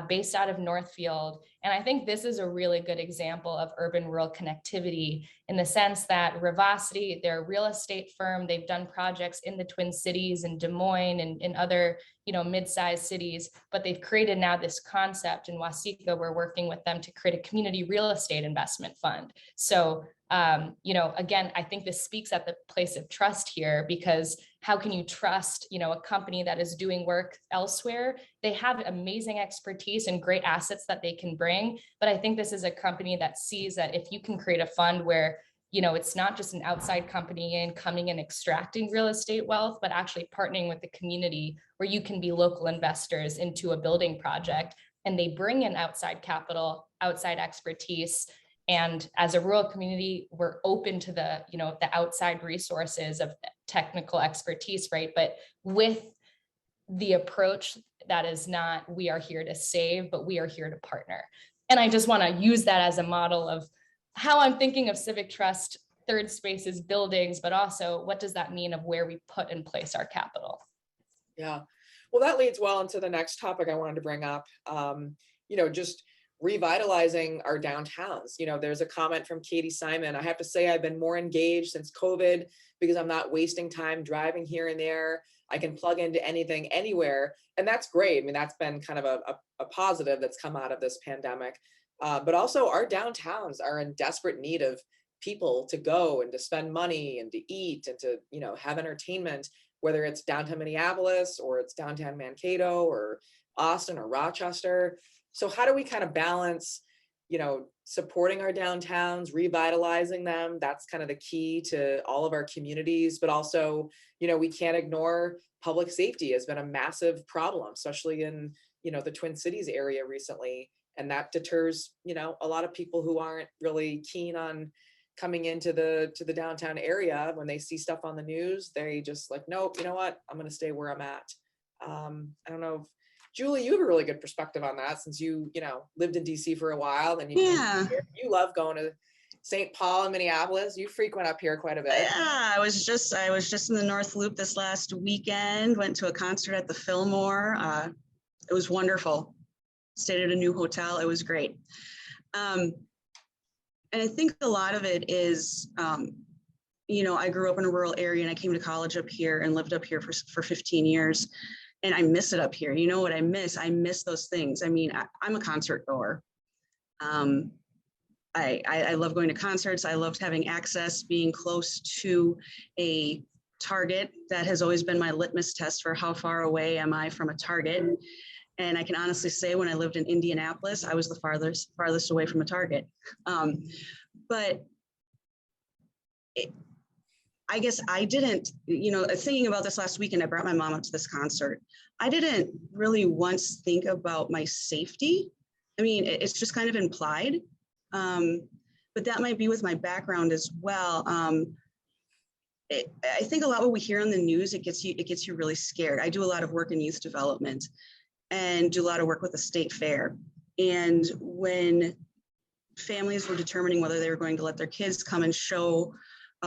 based out of Northfield. And I think this is a really good example of urban-rural connectivity in the sense that Revocity, they're a real estate firm. They've done projects in the Twin Cities and Des Moines and in other, mid-sized cities, but they've created now this concept in Waseca. We're working with them to create a community real estate investment fund. So, again, I think this speaks at the place of trust here, because how can you trust, a company that is doing work elsewhere? They have amazing expertise and great assets that they can bring. But I think this is a company that sees that if you can create a fund where, it's not just an outside company coming and extracting real estate wealth, but actually partnering with the community where you can be local investors into a building project, and they bring in outside capital, outside expertise. And as a rural community, we're open to the outside resources of technical expertise, right? But with the approach that is not, we are here to save, but we are here to partner. And I just want to use that as a model of how I'm thinking of civic trust, third spaces, buildings, but also what does that mean of where we put and place our capital? Yeah, well, that leads well into the next topic I wanted to bring up. Just revitalizing our downtowns. There's a comment from Katie Simon. I have to say I've been more engaged since COVID because I'm not wasting time driving here and there. I can plug into anything, anywhere. And that's great. I mean, that's been kind of a positive that's come out of this pandemic. But also our downtowns are in desperate need of people to go and to spend money and to eat and to, have entertainment, whether it's downtown Minneapolis or it's downtown Mankato or Austin or Rochester. So how do we kind of balance, supporting our downtowns, revitalizing them? That's kind of the key to all of our communities, but also, we can't ignore public safety has been a massive problem, especially in, the Twin Cities area recently. And that deters, a lot of people who aren't really keen on coming into the downtown area. When they see stuff on the news, they just like, nope, you know what? I'm going to stay where I'm at. I don't know if, Julie, you have a really good perspective on that since you lived in DC for a while, and you love going to St. Paul and Minneapolis. You frequent up here quite a bit. Yeah, I was just in the North Loop this last weekend, went to a concert at the Fillmore. It was wonderful. Stayed at a new hotel. It was great. And I think a lot of it is, I grew up in a rural area and I came to college up here and lived up here for 15 years. And I miss it up here. You know what I miss? I miss those things. I mean, I'm a concert goer. I love going to concerts. I loved having access, being close to a Target. That has always been my litmus test for how far away am I from a Target. And I can honestly say when I lived in Indianapolis, I was the farthest away from a Target. I guess I didn't, thinking about this last weekend, I brought my mom up to this concert. I didn't really once think about my safety. I mean, it's just kind of implied, but that might be with my background as well. I think a lot what we hear on the news, it gets you really scared. I do a lot of work in youth development and do a lot of work with the state fair. And when families were determining whether they were going to let their kids come and show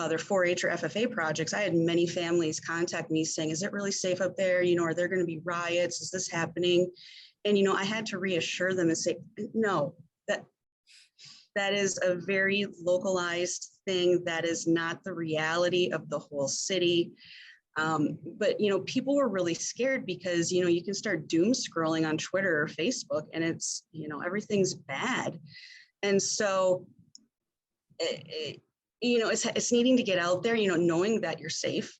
their 4-H or FFA projects, I had many families contact me saying, is it really safe up there? Are there going to be riots? Is this happening? And, I had to reassure them and say, no, that that is a very localized thing. That is not the reality of the whole city. But, you know, people were really scared because, you know, you can start doom scrolling on Twitter or Facebook and it's, you know, everything's bad. And so, you know, it's needing to get out there, you know, knowing that you're safe,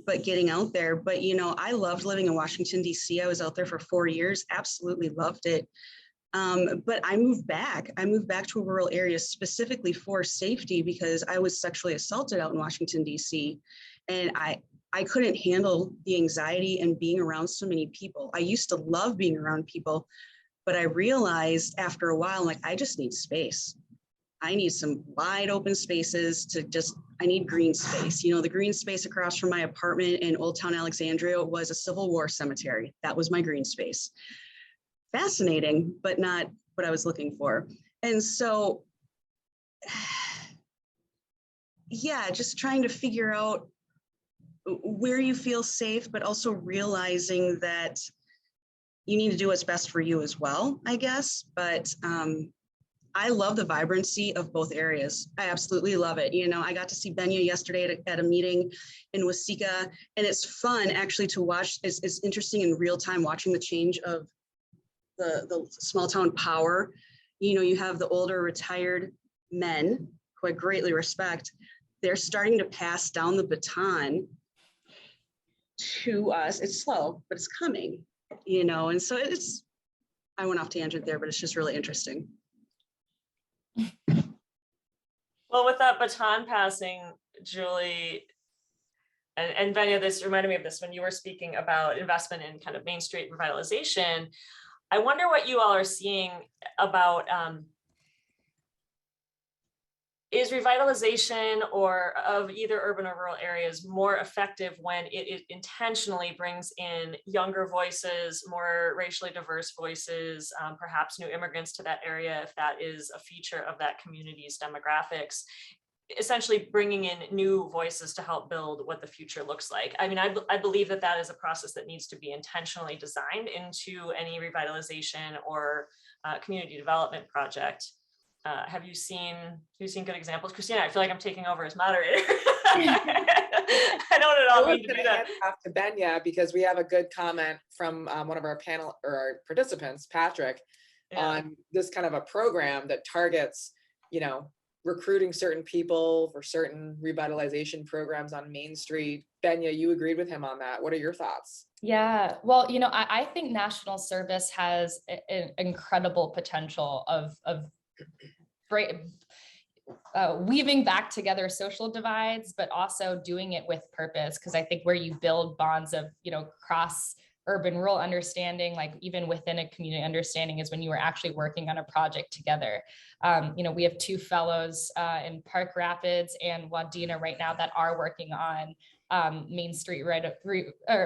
but getting out there. But, you know, I loved living in Washington, D.C. I was out there for 4 years, absolutely loved it. But I moved back. I moved back to a rural area specifically for safety because I was sexually assaulted out in Washington, D.C. And I couldn't handle the anxiety and being around so many people. I used to love being around people, but I realized after a while, like, I just need space. I need some wide open spaces to just, I need green space. You know, the green space across from my apartment in Old Town Alexandria was a Civil War cemetery. That was my green space. Fascinating, but not what I was looking for. And so, yeah, just trying to figure out where you feel safe, but also realizing that you need to do what's best for you as well, I guess. But I love the vibrancy of both areas. I absolutely love it. You know, I got to see Benya yesterday at a meeting in Waseca, and it's fun actually to watch. It's interesting in real time watching the change of the small town power. You know, you have the older retired men who I greatly respect. They're starting to pass down the baton to us. It's slow, but it's coming, you know, and so I went off tangent there, but it's just really interesting. Well, with that baton passing, Julie, and Benya, this reminded me of this when you were speaking about investment in kind of Main Street revitalization. I wonder what you all are seeing about is revitalization or of either urban or rural areas more effective when it intentionally brings in younger voices, more racially diverse voices, perhaps new immigrants to that area, if that is a feature of that community's demographics, essentially bringing in new voices to help build what the future looks like. I mean, I believe that that is a process that needs to be intentionally designed into any revitalization or community development project. Have you seen good examples? Christina, I feel like I'm taking over as moderator. I don't at all mean to do that. Off to Benya because we have a good comment from one of our panel or our participants, Patrick, on this kind of a program that targets, you know, recruiting certain people for certain revitalization programs on Main Street. Benya, you agreed with him on that. What are your thoughts? Yeah, well, you know, I think national service has an incredible potential of weaving back together social divides, but also doing it with purpose. Because I think where you build bonds of, you know, cross urban rural understanding, like even within a community understanding, is when you are actually working on a project together. You know, we have 2 fellows in Park Rapids and Wadena right now that are working on Main Street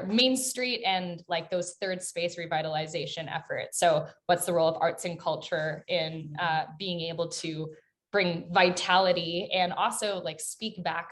Main Street and like those third space revitalization efforts. So what's the role of arts and culture in being able to bring vitality and also like speak back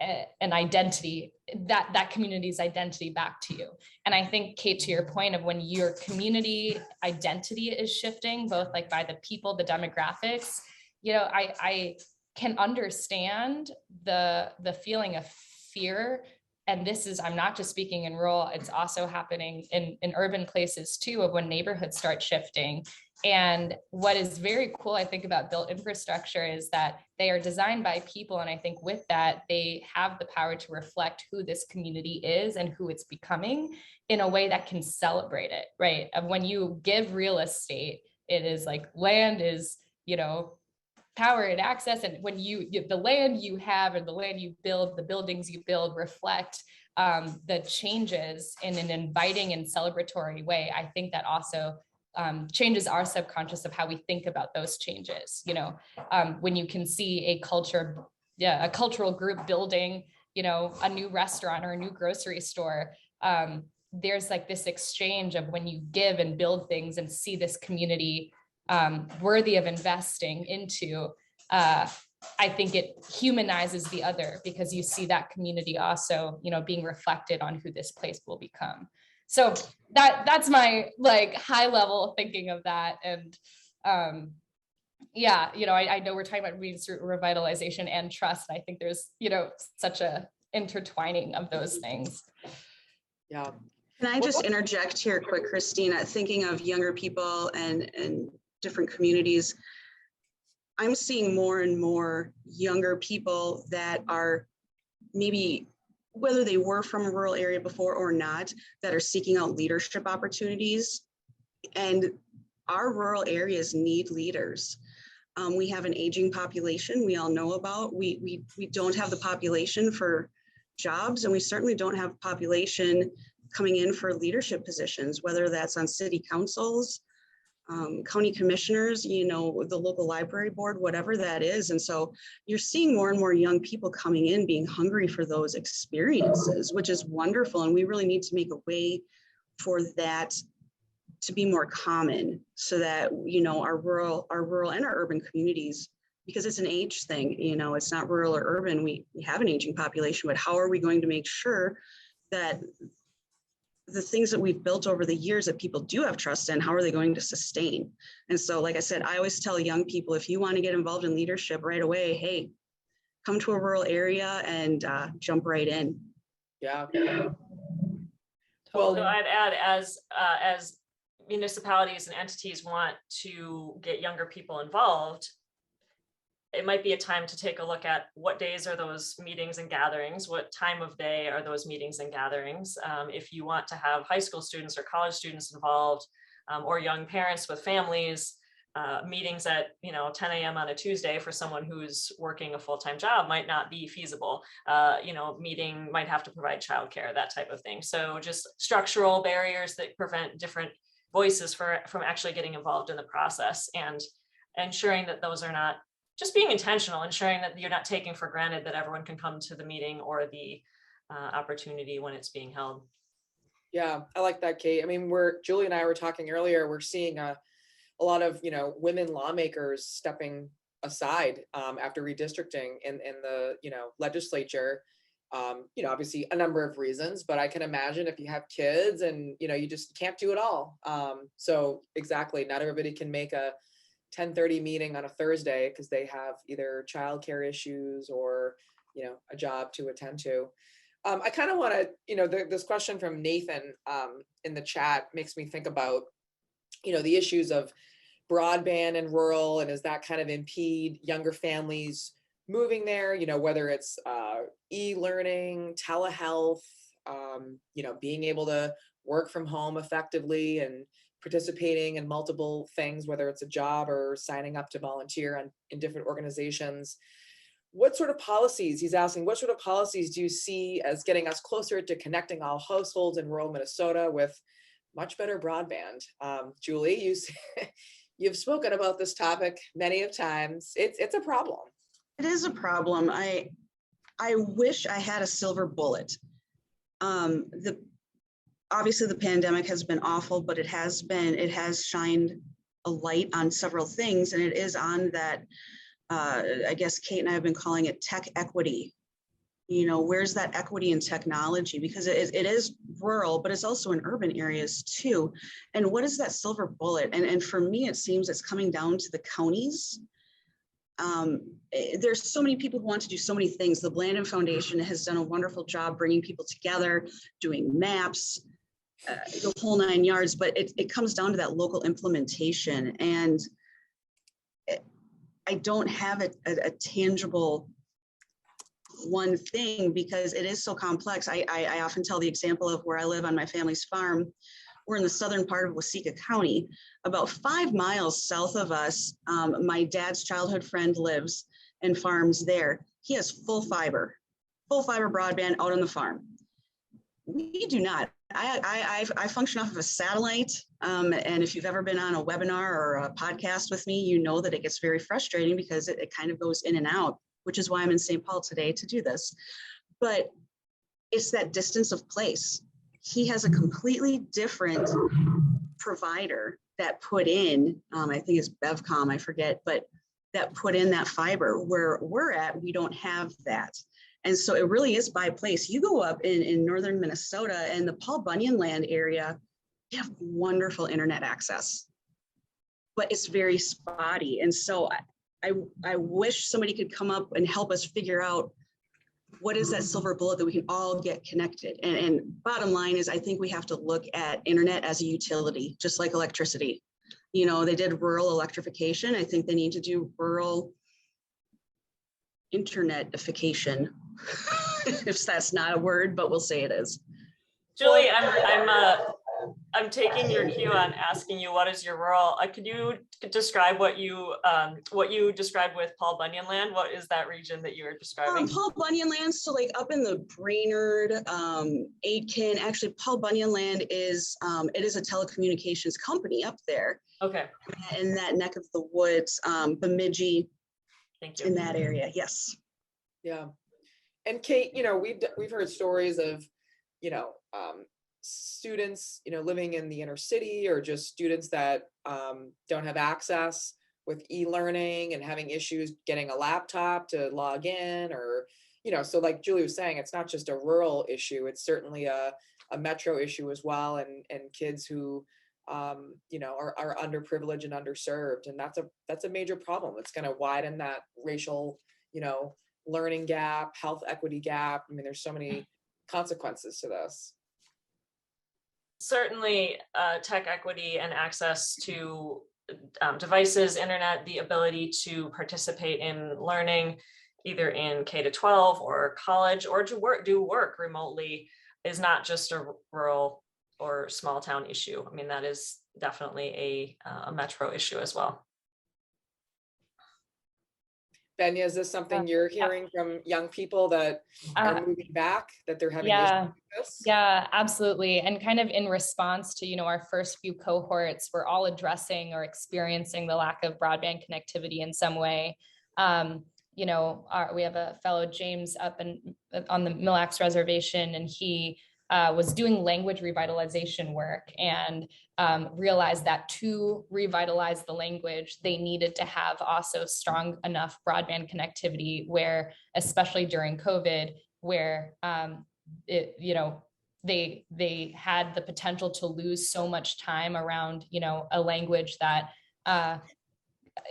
an identity, that community's identity back to you. And I think, Kate, to your point of when your community identity is shifting, both like by the people, the demographics, you know, I can understand the feeling of fear. And this is, I'm not just speaking in rural, it's also happening in urban places too, of when neighborhoods start shifting. And what is very cool, I think, about built infrastructure is that they are designed by people. And I think with that, they have the power to reflect who this community is and who it's becoming in a way that can celebrate it, right? Of when you give real estate, it is like land is, you know, power and access. And when the land you have and the land you build, the buildings you build reflect the changes in an inviting and celebratory way. I think that also changes our subconscious of how we think about those changes. You know, when you can see a cultural group building, you know, a new restaurant or a new grocery store, there's like this exchange of when you give and build things and see this community worthy of investing into, I think it humanizes the other because you see that community also, you know, being reflected on who this place will become. So that's my like high level thinking of that. And yeah, I know we're talking about revitalization and trust. And I think there's, such a intertwining of those things. Yeah. Can I just interject here quick, Christina, thinking of younger people and different communities. I'm seeing more and more younger people that are maybe, whether they were from a rural area before or not, that are seeking out leadership opportunities. And our rural areas need leaders. We have an aging population we all know about. We don't have the population for jobs, and we certainly don't have population coming in for leadership positions, whether that's on city councils, county commissioners, the local library board, whatever that is. And so you're seeing more and more young people coming in being hungry for those experiences, which is wonderful. And we really need to make a way for that to be more common, so that, our rural and our urban communities, because it's an age thing, it's not rural or urban. We have an aging population, but how are we going to make sure that the things that we've built over the years that people do have trust in, how are they going to sustain? And so, like I said, I always tell young people, if you want to get involved in leadership right away, hey, come to a rural area and jump right in. Yeah. Well, I'd add, as municipalities and entities want to get younger people involved, it might be a time to take a look at what days are those meetings and gatherings, what time of day are those meetings and gatherings. If you want to have high school students or college students involved, or young parents with families, meetings at 10 a.m. on a Tuesday for someone who's working a full-time job might not be feasible. Meeting might have to provide childcare, that type of thing. So just structural barriers that prevent different voices from actually getting involved in the process, and ensuring that those are not just being intentional, ensuring that you're not taking for granted that everyone can come to the meeting or the opportunity when it's being held. Yeah, I like that, Kate. I mean, Julie and I were talking earlier, we're seeing a lot of, women lawmakers stepping aside after redistricting in the, legislature. Obviously a number of reasons, but I can imagine if you have kids and, you just can't do it all. So exactly, not everybody can make a 10:30 meeting on a Thursday because they have either childcare issues or, a job to attend to. I kind of want to, this question from Nathan in the chat makes me think about, the issues of broadband and rural, and does that kind of impede younger families moving there, whether it's e-learning, telehealth, being able to work from home effectively and participating in multiple things, whether it's a job or signing up to volunteer in different organizations. What sort of policies, he's asking, what sort of policies do you see as getting us closer to connecting all households in rural Minnesota with much better broadband? Julie, you've spoken about this topic many of times. It's a problem. It is a problem. I wish I had a silver bullet. Obviously the pandemic has been awful, but it has shined a light on several things, and it is on that, I guess Kate and I have been calling it tech equity. Where's that equity in technology? Because it is rural, but it's also in urban areas too. And what is that silver bullet? And for me, it seems it's coming down to the counties. There's so many people who want to do so many things. The Blandon Foundation has done a wonderful job bringing people together, doing maps, the whole 9 yards, but it comes down to that local implementation. And I don't have a tangible one thing because it is so complex. I often tell the example of where I live on my family's farm. We're in the southern part of Waseca County. About 5 miles south of us, my dad's childhood friend lives and farms there. He has full fiber broadband out on the farm. We do not. I function off of a satellite, and if you've ever been on a webinar or a podcast with me, you know that it gets very frustrating because it kind of goes in and out, which is why I'm in St. Paul today to do this. But it's that distance of place. He has a completely different provider that put in, I think it's Bevcom, I forget, but that put in that fiber. Where we're at, we don't have that. And so it really is by place. You go up in northern Minnesota and the Paul Bunyan land area, you have wonderful internet access. but it's very spotty. And so I wish somebody could come up and help us figure out what is that silver bullet that we can all get connected. And bottom line is, I think we have to look at internet as a utility, just like electricity. You know, they did rural electrification. I think they need to do rural internetification, if that's not a word, but we'll say it is. Julie, I'm taking your cue on asking you, what is your rural? Could you describe what you described with Paul Bunyan land? What is that region that you were describing? Paul Bunyan land, so like up in the Brainerd, Aitken, actually Paul Bunyan land is, it is a telecommunications company up there. Okay. In that neck of the woods, Bemidji, Thank you. in that area, yes. Yeah. And Kate, you know, we've heard stories of, you know, students, you know, living in the inner city, or just students that don't have access with e-learning and having issues getting a laptop to log in, or, you know, so like Julie was saying, it's not just a rural issue, it's certainly a metro issue as well. And kids who, you know, are underprivileged and underserved. And that's a major problem. It's going to widen that racial, you know, learning gap, health equity gap. I mean, there's so many consequences to this. Certainly, tech equity and access to devices, internet, the ability to participate in learning, either in K-12 or college, or to do work remotely, is not just a rural or small town issue. I mean, that is definitely a metro issue as well. Benya, is this something you're hearing from young people that are moving back, that they're having issues with this? Yeah, absolutely. And kind of in response to, you know, our first few cohorts, we're all addressing or experiencing the lack of broadband connectivity in some way. You know, we have a fellow, James, up on the Mille Lacs Reservation, and he was doing language revitalization work, and realized that to revitalize the language, they needed to have also strong enough broadband connectivity, where, especially during COVID, where you know, they had the potential to lose so much time around, you know, a language that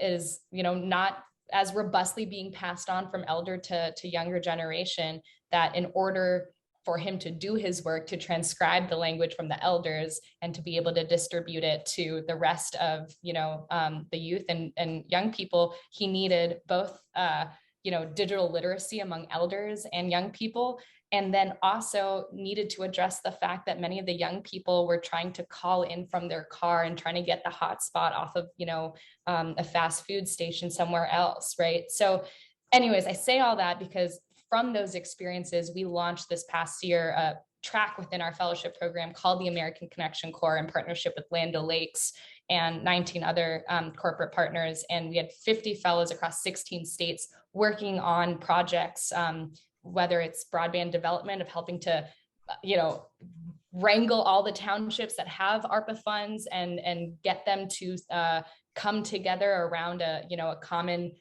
is, you know, not as robustly being passed on from elder to younger generation, that in order for him to do his work, to transcribe the language from the elders and to be able to distribute it to the rest of, you know, the youth and young people, he needed both, you know, digital literacy among elders and young people, and then also needed to address the fact that many of the young people were trying to call in from their car and trying to get the hotspot off of, you know, a fast food station somewhere else, right? So anyways, I say all that because from those experiences, we launched this past year a track within our fellowship program called the American Connection Corps, in partnership with Land O'Lakes and 19 other corporate partners. And we had 50 fellows across 16 states working on projects, whether it's broadband development, of helping to, you know, wrangle all the townships that have ARPA funds and get them to come together around a, you know, a common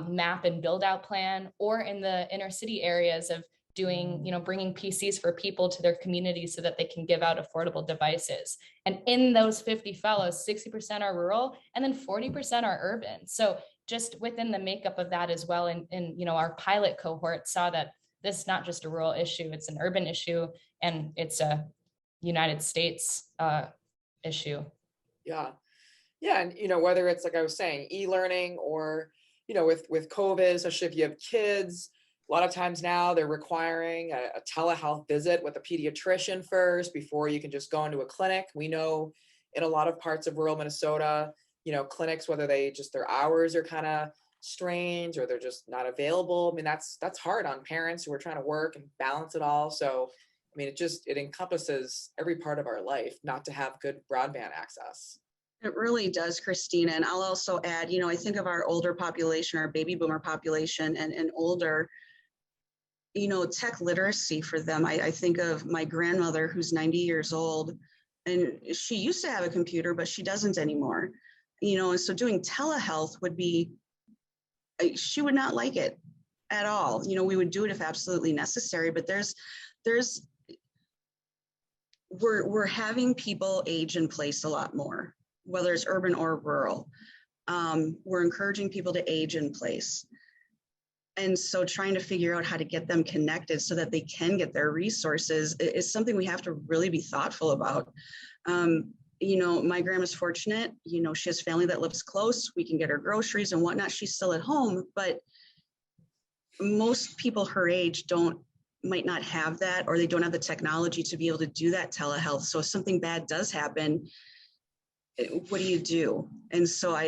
map and build out plan, or in the inner city areas of doing, you know, bringing PCs for people to their communities so that they can give out affordable devices. And in those 50 fellows, 60% are rural and then 40% are urban. So just within the makeup of that as well. And you know, our pilot cohort saw that this is not just a rural issue, it's an urban issue, and it's a United States issue. Yeah. Yeah. And, you know, whether it's, like I was saying, e-learning, or, you know, with COVID, especially if you have kids, a lot of times now they're requiring a telehealth visit with a pediatrician first before you can just go into a clinic. We know in a lot of parts of rural Minnesota, you know, clinics, whether their hours are kind of strange or they're just not available. I mean, that's hard on parents who are trying to work and balance it all. So, I mean, it encompasses every part of our life not to have good broadband access. It really does, Christina. And I'll also add, you know, I think of our older population, our baby boomer population and older, you know, tech literacy for them. I think of my grandmother who's 90 years old, and she used to have a computer, but she doesn't anymore. You know, and so doing telehealth would be, she would not like it at all. You know, we would do it if absolutely necessary, but we're having people age in place a lot more. whether it's urban or rural. We're encouraging people to age in place. And so trying to figure out how to get them connected so that they can get their resources is something we have to really be thoughtful about. You know, my grandma's fortunate, you know, she has family that lives close. We can get her groceries and whatnot. She's still at home, but most people her age might not have that, or they don't have the technology to be able to do that telehealth. So if something bad does happen, what do you do? And so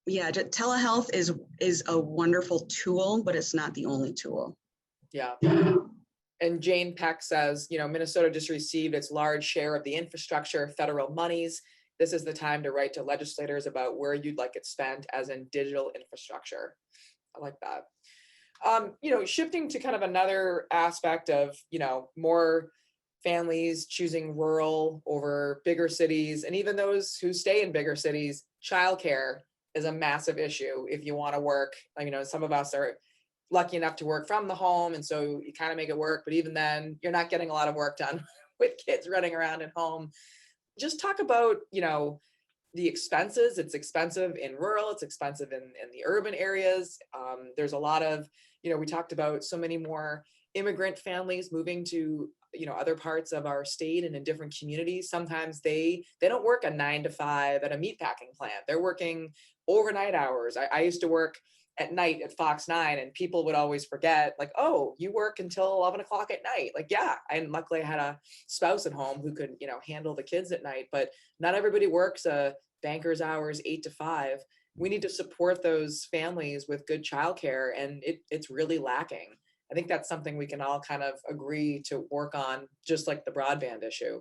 yeah, telehealth is a wonderful tool, but it's not the only tool. Yeah. And Jane Peck says, you know, Minnesota just received its large share of the infrastructure federal monies. This is the time to write to legislators about where you'd like it spent, as in digital infrastructure. I like that. You know, shifting to kind of another aspect of, you know, more families choosing rural over bigger cities, and even those who stay in bigger cities, childcare is a massive issue if you want to work. You know, some of us are lucky enough to work from the home, and so you kind of make it work, but even then you're not getting a lot of work done with kids running around at home. Just talk about, you know, the expenses. It's expensive in rural, it's expensive in the urban areas. There's a lot of, you know, we talked about so many more immigrant families moving to, you know, other parts of our state and in different communities. Sometimes they don't work a 9 to 5 at a meatpacking plant. They're working overnight hours. I used to work at night at Fox 9, and people would always forget, like, oh, you work until 11 o'clock at night. Like, yeah, and luckily I had a spouse at home who could, you know, handle the kids at night, but not everybody works a banker's hours 8 to 5. We need to support those families with good childcare, and it's really lacking. I think that's something we can all kind of agree to work on, just like the broadband issue.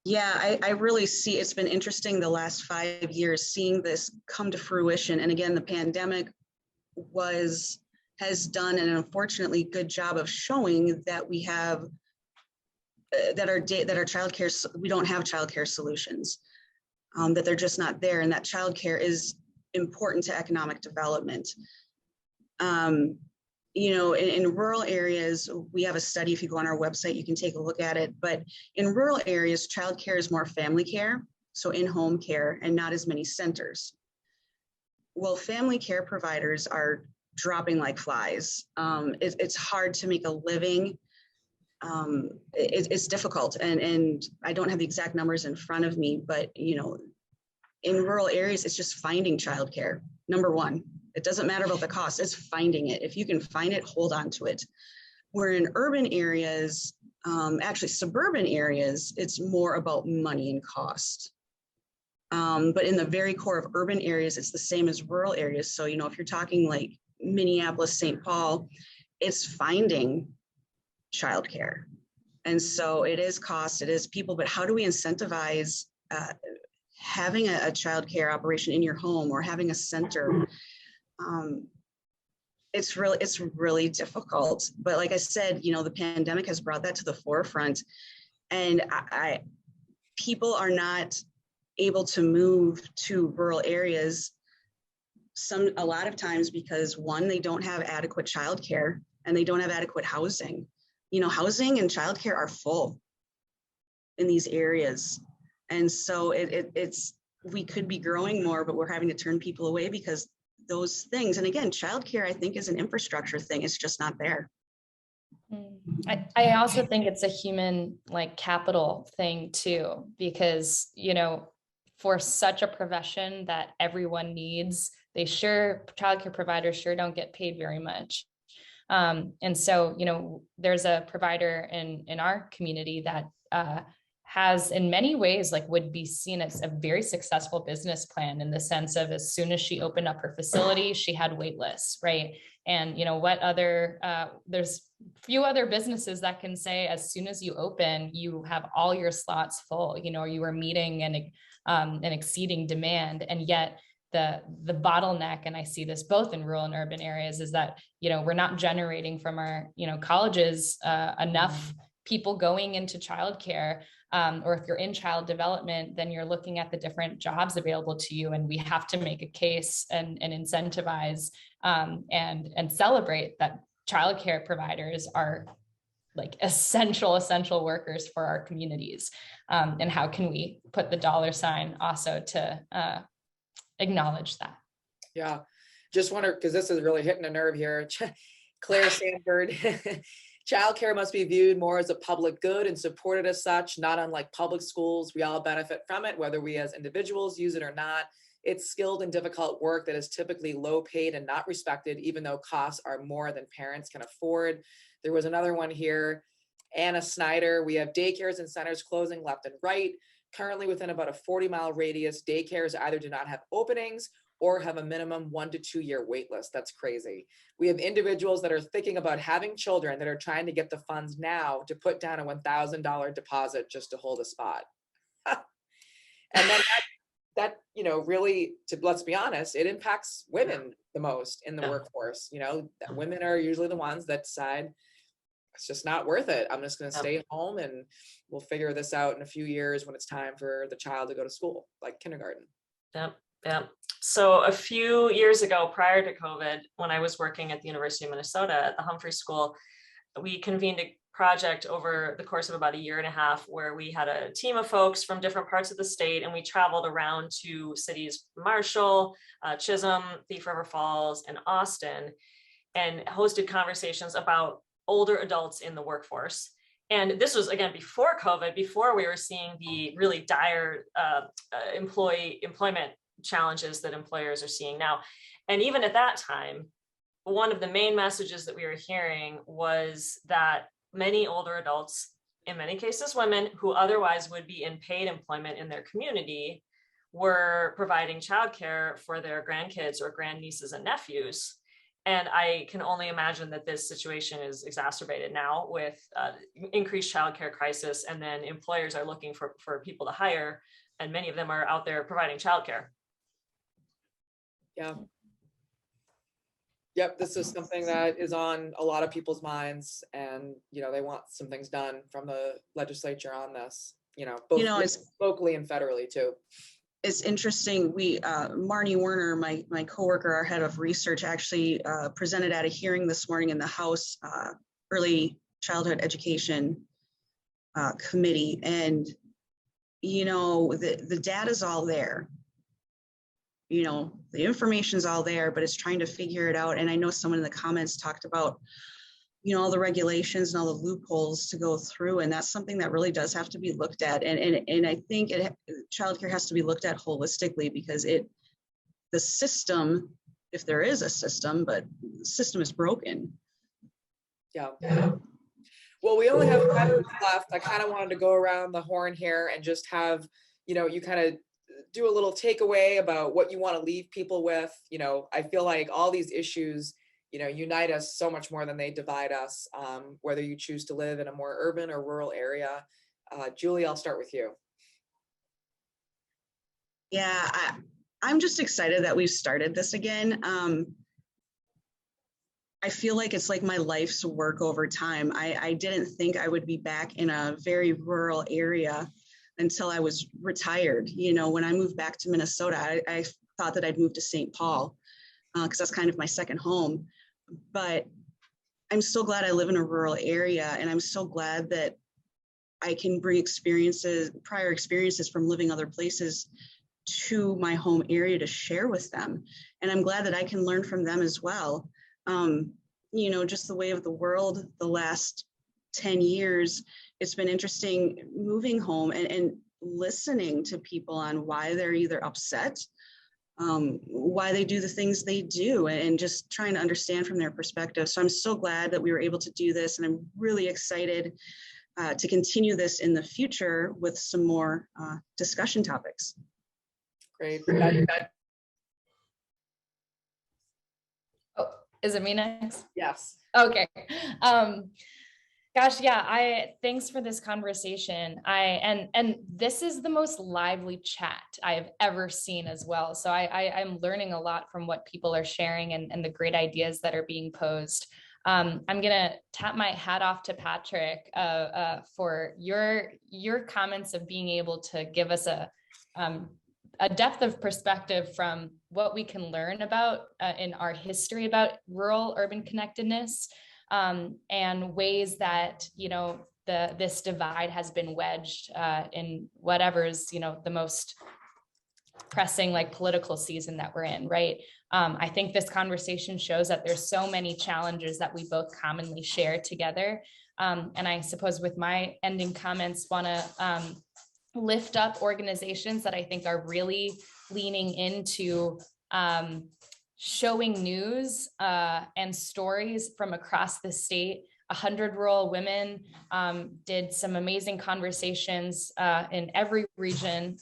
Yeah, I really see, it's been interesting the last 5 years seeing this come to fruition. And again, the pandemic has done an unfortunately good job of showing that we have that our childcare, we don't have childcare solutions, that they're just not there, and that childcare is important to economic development. You know, in rural areas, we have a study. If you go on our website, you can take a look at it. But in rural areas, childcare is more family care, so in-home care, and not as many centers. Well, family care providers are dropping like flies. It's hard to make a living. It's difficult, and I don't have the exact numbers in front of me, but you know, in rural areas, it's just finding childcare. Number one. It doesn't matter about the cost, it's finding it. If you can find it, hold on to it. Where in urban areas, actually suburban areas, it's more about money and cost. But in the very core of urban areas, it's the same as rural areas. So, you know, if you're talking like Minneapolis, St. Paul, it's finding childcare. And so it is cost, it is people, but how do we incentivize having a childcare operation in your home or having a center? It's really difficult. But like I said, you know, the pandemic has brought that to the forefront, and people are not able to move to rural areas a lot of times because one, they don't have adequate childcare and they don't have adequate housing. You know, housing and childcare are full in these areas. And so it's we could be growing more, but we're having to turn people away because those things. And again, childcare, I think, is an infrastructure thing. It's just not there. I also think it's a human like capital thing too, because, you know, for such a profession that everyone needs, childcare providers sure don't get paid very much. And so, you know, there's a provider in our community that has in many ways like would be seen as a very successful business plan, in the sense of as soon as she opened up her facility, she had wait lists, right? And you know what other there's few other businesses that can say as soon as you open, you have all your slots full, you know, you are meeting and exceeding demand. And yet the bottleneck, and I see this both in rural and urban areas, is that, you know, we're not generating from our, you know, colleges enough people going into childcare. Or if you're in child development, then you're looking at the different jobs available to you. And we have to make a case and incentivize and celebrate that childcare providers are like essential workers for our communities. And how can we put the dollar sign also to acknowledge that? Yeah, just wonder, because this is really hitting a nerve here. Claire Sanford, childcare must be viewed more as a public good and supported as such, not unlike public schools. We all benefit from it, whether we as individuals use it or not. It's skilled and difficult work that is typically low paid and not respected, even though costs are more than parents can afford. There was another one here, Anna Snyder. We have daycares and centers closing left and right. Currently within about a 40-mile radius, daycares either do not have openings or have a minimum 1 to 2 year wait list. That's crazy. We have individuals that are thinking about having children that are trying to get the funds now to put down a $1,000 deposit just to hold a spot. And then that, you know, really, let's be honest, it impacts women the most in the workforce. You know, women are usually the ones that decide it's just not worth it. I'm just going to stay home and we'll figure this out in a few years when it's time for the child to go to school, like kindergarten. Yep. So a few years ago, prior to COVID, when I was working at the University of Minnesota at the Humphrey School, we convened a project over the course of about 1.5 years where we had a team of folks from different parts of the state, and we traveled around to cities Marshall, Chisholm, Thief River Falls, and Austin, and hosted conversations about older adults in the workforce. And this was, again, before COVID, before we were seeing the really dire employment challenges that employers are seeing now. And even at that time, one of the main messages that we were hearing was that many older adults, in many cases women, who otherwise would be in paid employment in their community, were providing childcare for their grandkids or grandnieces and nephews. And I can only imagine that this situation is exacerbated now with increased childcare crisis, and then employers are looking for people to hire, and many of them are out there providing childcare. Yeah. Yep, this is something that is on a lot of people's minds, and you know, they want some things done from the legislature on this, you know, both locally and federally too. It's interesting. We, Marnie Werner, my coworker, our head of research, actually presented at a hearing this morning in the House Early Childhood Education Committee. And, you know, the data's all there. You know, the information's all there, but it's trying to figure it out. And I know someone in the comments talked about, you know, all the regulations and all the loopholes to go through. And that's something that really does have to be looked at. And I think childcare has to be looked at holistically, because the system, if there is a system, but the system is broken. Yeah. Well, we only have 5 minutes left. I kind of wanted to go around the horn here and just have, you know, you kind of do a little takeaway about what you want to leave people with. You know, I feel like all these issues, you know, unite us so much more than they divide us, whether you choose to live in a more urban or rural area. Julie, I'll start with you. Yeah, I'm just excited that we've started this again. I feel like it's like my life's work over time. I didn't think I would be back in a very rural area until I was retired. You know, when I moved back to Minnesota, I thought that I'd move to St. Paul because that's kind of my second home. But I'm so glad I live in a rural area, and I'm so glad that I can bring prior experiences from living other places to my home area to share with them. And I'm glad that I can learn from them as well. You know, just the way of the world the last 10 years, it's been interesting moving home and listening to people on why they're either upset, why they do the things they do, and just trying to understand from their perspective. So I'm so glad that we were able to do this, and I'm really excited to continue this in the future with some more discussion topics. Great. Oh, is it me next? Yes. Okay. Gosh, yeah, thanks for this conversation. And this is the most lively chat I've ever seen as well. So I'm learning a lot from what people are sharing and the great ideas that are being posed. I'm gonna tap my hat off to Patrick for your comments of being able to give us a depth of perspective from what we can learn about in our history about rural urban connectedness. and ways that, this divide has been wedged in whatever's, the most pressing like political season that we're in, right? I think this conversation shows that there's so many challenges that we both commonly share together. And I suppose with my ending comments, want to lift up organizations that I think are really leaning into showing news and stories from across the state. 100 Rural Women did some amazing conversations in every region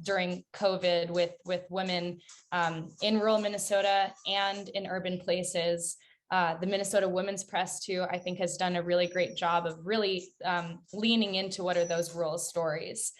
during COVID with women in rural Minnesota and in urban places. The Minnesota Women's Press too, I think, has done a really great job of really leaning into what are those rural stories.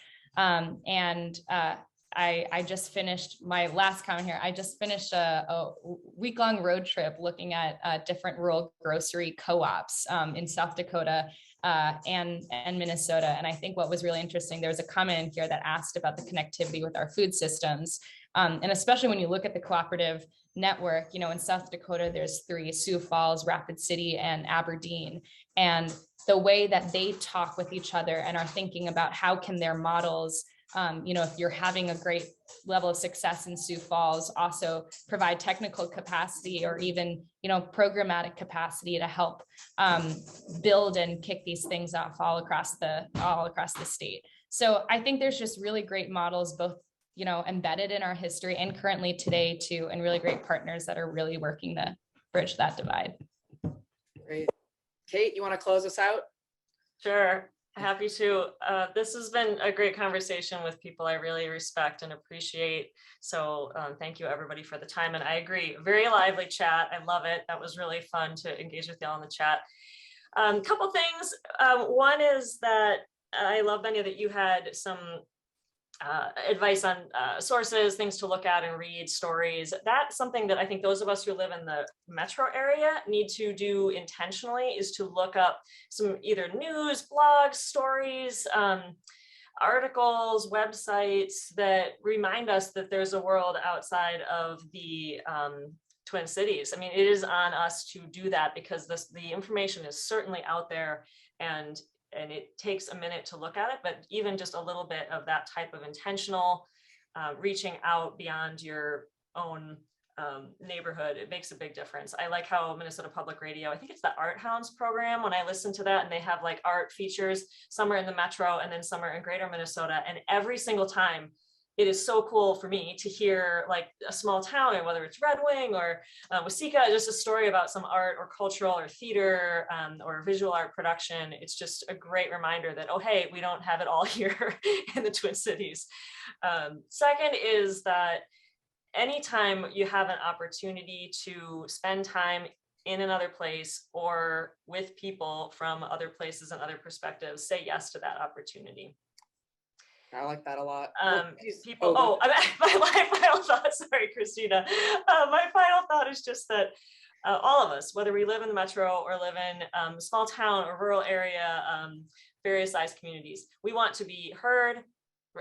I just finished my last comment here. I just finished a week-long road trip looking at different rural grocery co-ops in South Dakota and Minnesota. And I think what was really interesting, there was a comment in here that asked about the connectivity with our food systems. And especially when you look at the cooperative network, in South Dakota, there's 3: Sioux Falls, Rapid City, and Aberdeen. And the way that they talk with each other and are thinking about how can their models, if you're having a great level of success in Sioux Falls, also provide technical capacity or even, programmatic capacity to help build and kick these things off all across the state. So I think there's just really great models, both, embedded in our history and currently today too, and really great partners that are really working to bridge that divide. Great. Kate, you want to close us out? Sure. Happy to. This has been a great conversation with people I really respect and appreciate. So thank you everybody for the time. And I agree, very lively chat. I love it. That was really fun to engage with y'all in the chat. Couple things. One is that I love, Benya, that you had some advice on sources, things to look at and read, stories. That's something that I think those of us who live in the metro area need to do intentionally, is to look up some either news, blogs, stories, articles, websites that remind us that there's a world outside of the Twin Cities. I mean, it is on us to do that, because the information is certainly out there, and it takes a minute to look at it, but even just a little bit of that type of intentional reaching out beyond your own neighborhood, it makes a big difference. I like how Minnesota Public Radio, I think it's the Art Hounds program, when I listen to that, and they have like art features, some are in the metro and then some are in greater Minnesota, and every single time it is so cool for me to hear like a small town, and whether it's Red Wing or Waseca, just a story about some art or cultural or theater or visual art production. It's just a great reminder that, oh, hey, we don't have it all here in the Twin Cities. Second is that anytime you have an opportunity to spend time in another place or with people from other places and other perspectives, say yes to that opportunity. I like that a lot. My final thought, sorry, Christina. My final thought is just that all of us, whether we live in the metro or live in a small town or rural area, various size communities, we want to be heard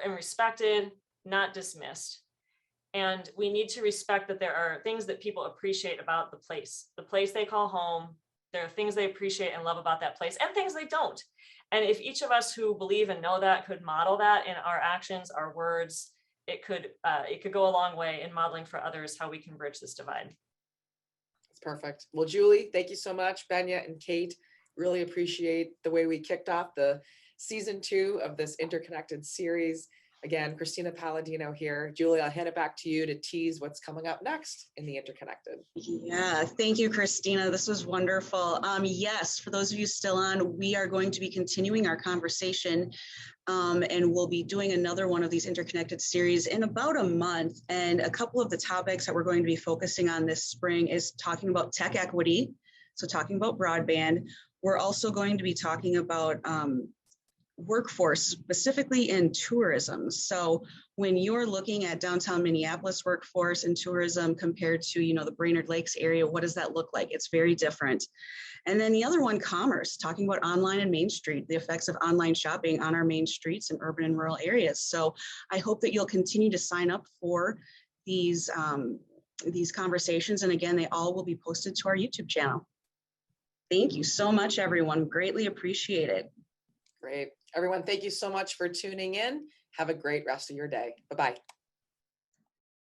and respected, not dismissed. And we need to respect that there are things that people appreciate about the place they call home. There are things they appreciate and love about that place, and things they don't. And if each of us who believe and know that could model that in our actions, our words, it could go a long way in modeling for others how we can bridge this divide. That's perfect. Well, Julie, thank you so much. Benya and Kate, really appreciate the way we kicked off the season 2 of this interconnected series. Again, Christina Palladino here. Julie, I'll hand it back to you to tease what's coming up next in the Interconnected. Yeah, thank you, Christina. This was wonderful. Yes, for those of you still on, we are going to be continuing our conversation, and we'll be doing another one of these interconnected series in about a month. And a couple of the topics that we're going to be focusing on this spring is talking about tech equity, so talking about broadband. We're also going to be talking about workforce, specifically in tourism. So when you're looking at downtown Minneapolis workforce and tourism compared to, the Brainerd Lakes area, what does that look like? It's very different. And then the other one, commerce, talking about online and Main Street, the effects of online shopping on our main streets in urban and rural areas. So I hope that you'll continue to sign up for these conversations. And again, they all will be posted to our YouTube channel. Thank you so much, everyone. Greatly appreciate it. Great. Everyone, thank you so much for tuning in. Have a great rest of your day. Bye-bye.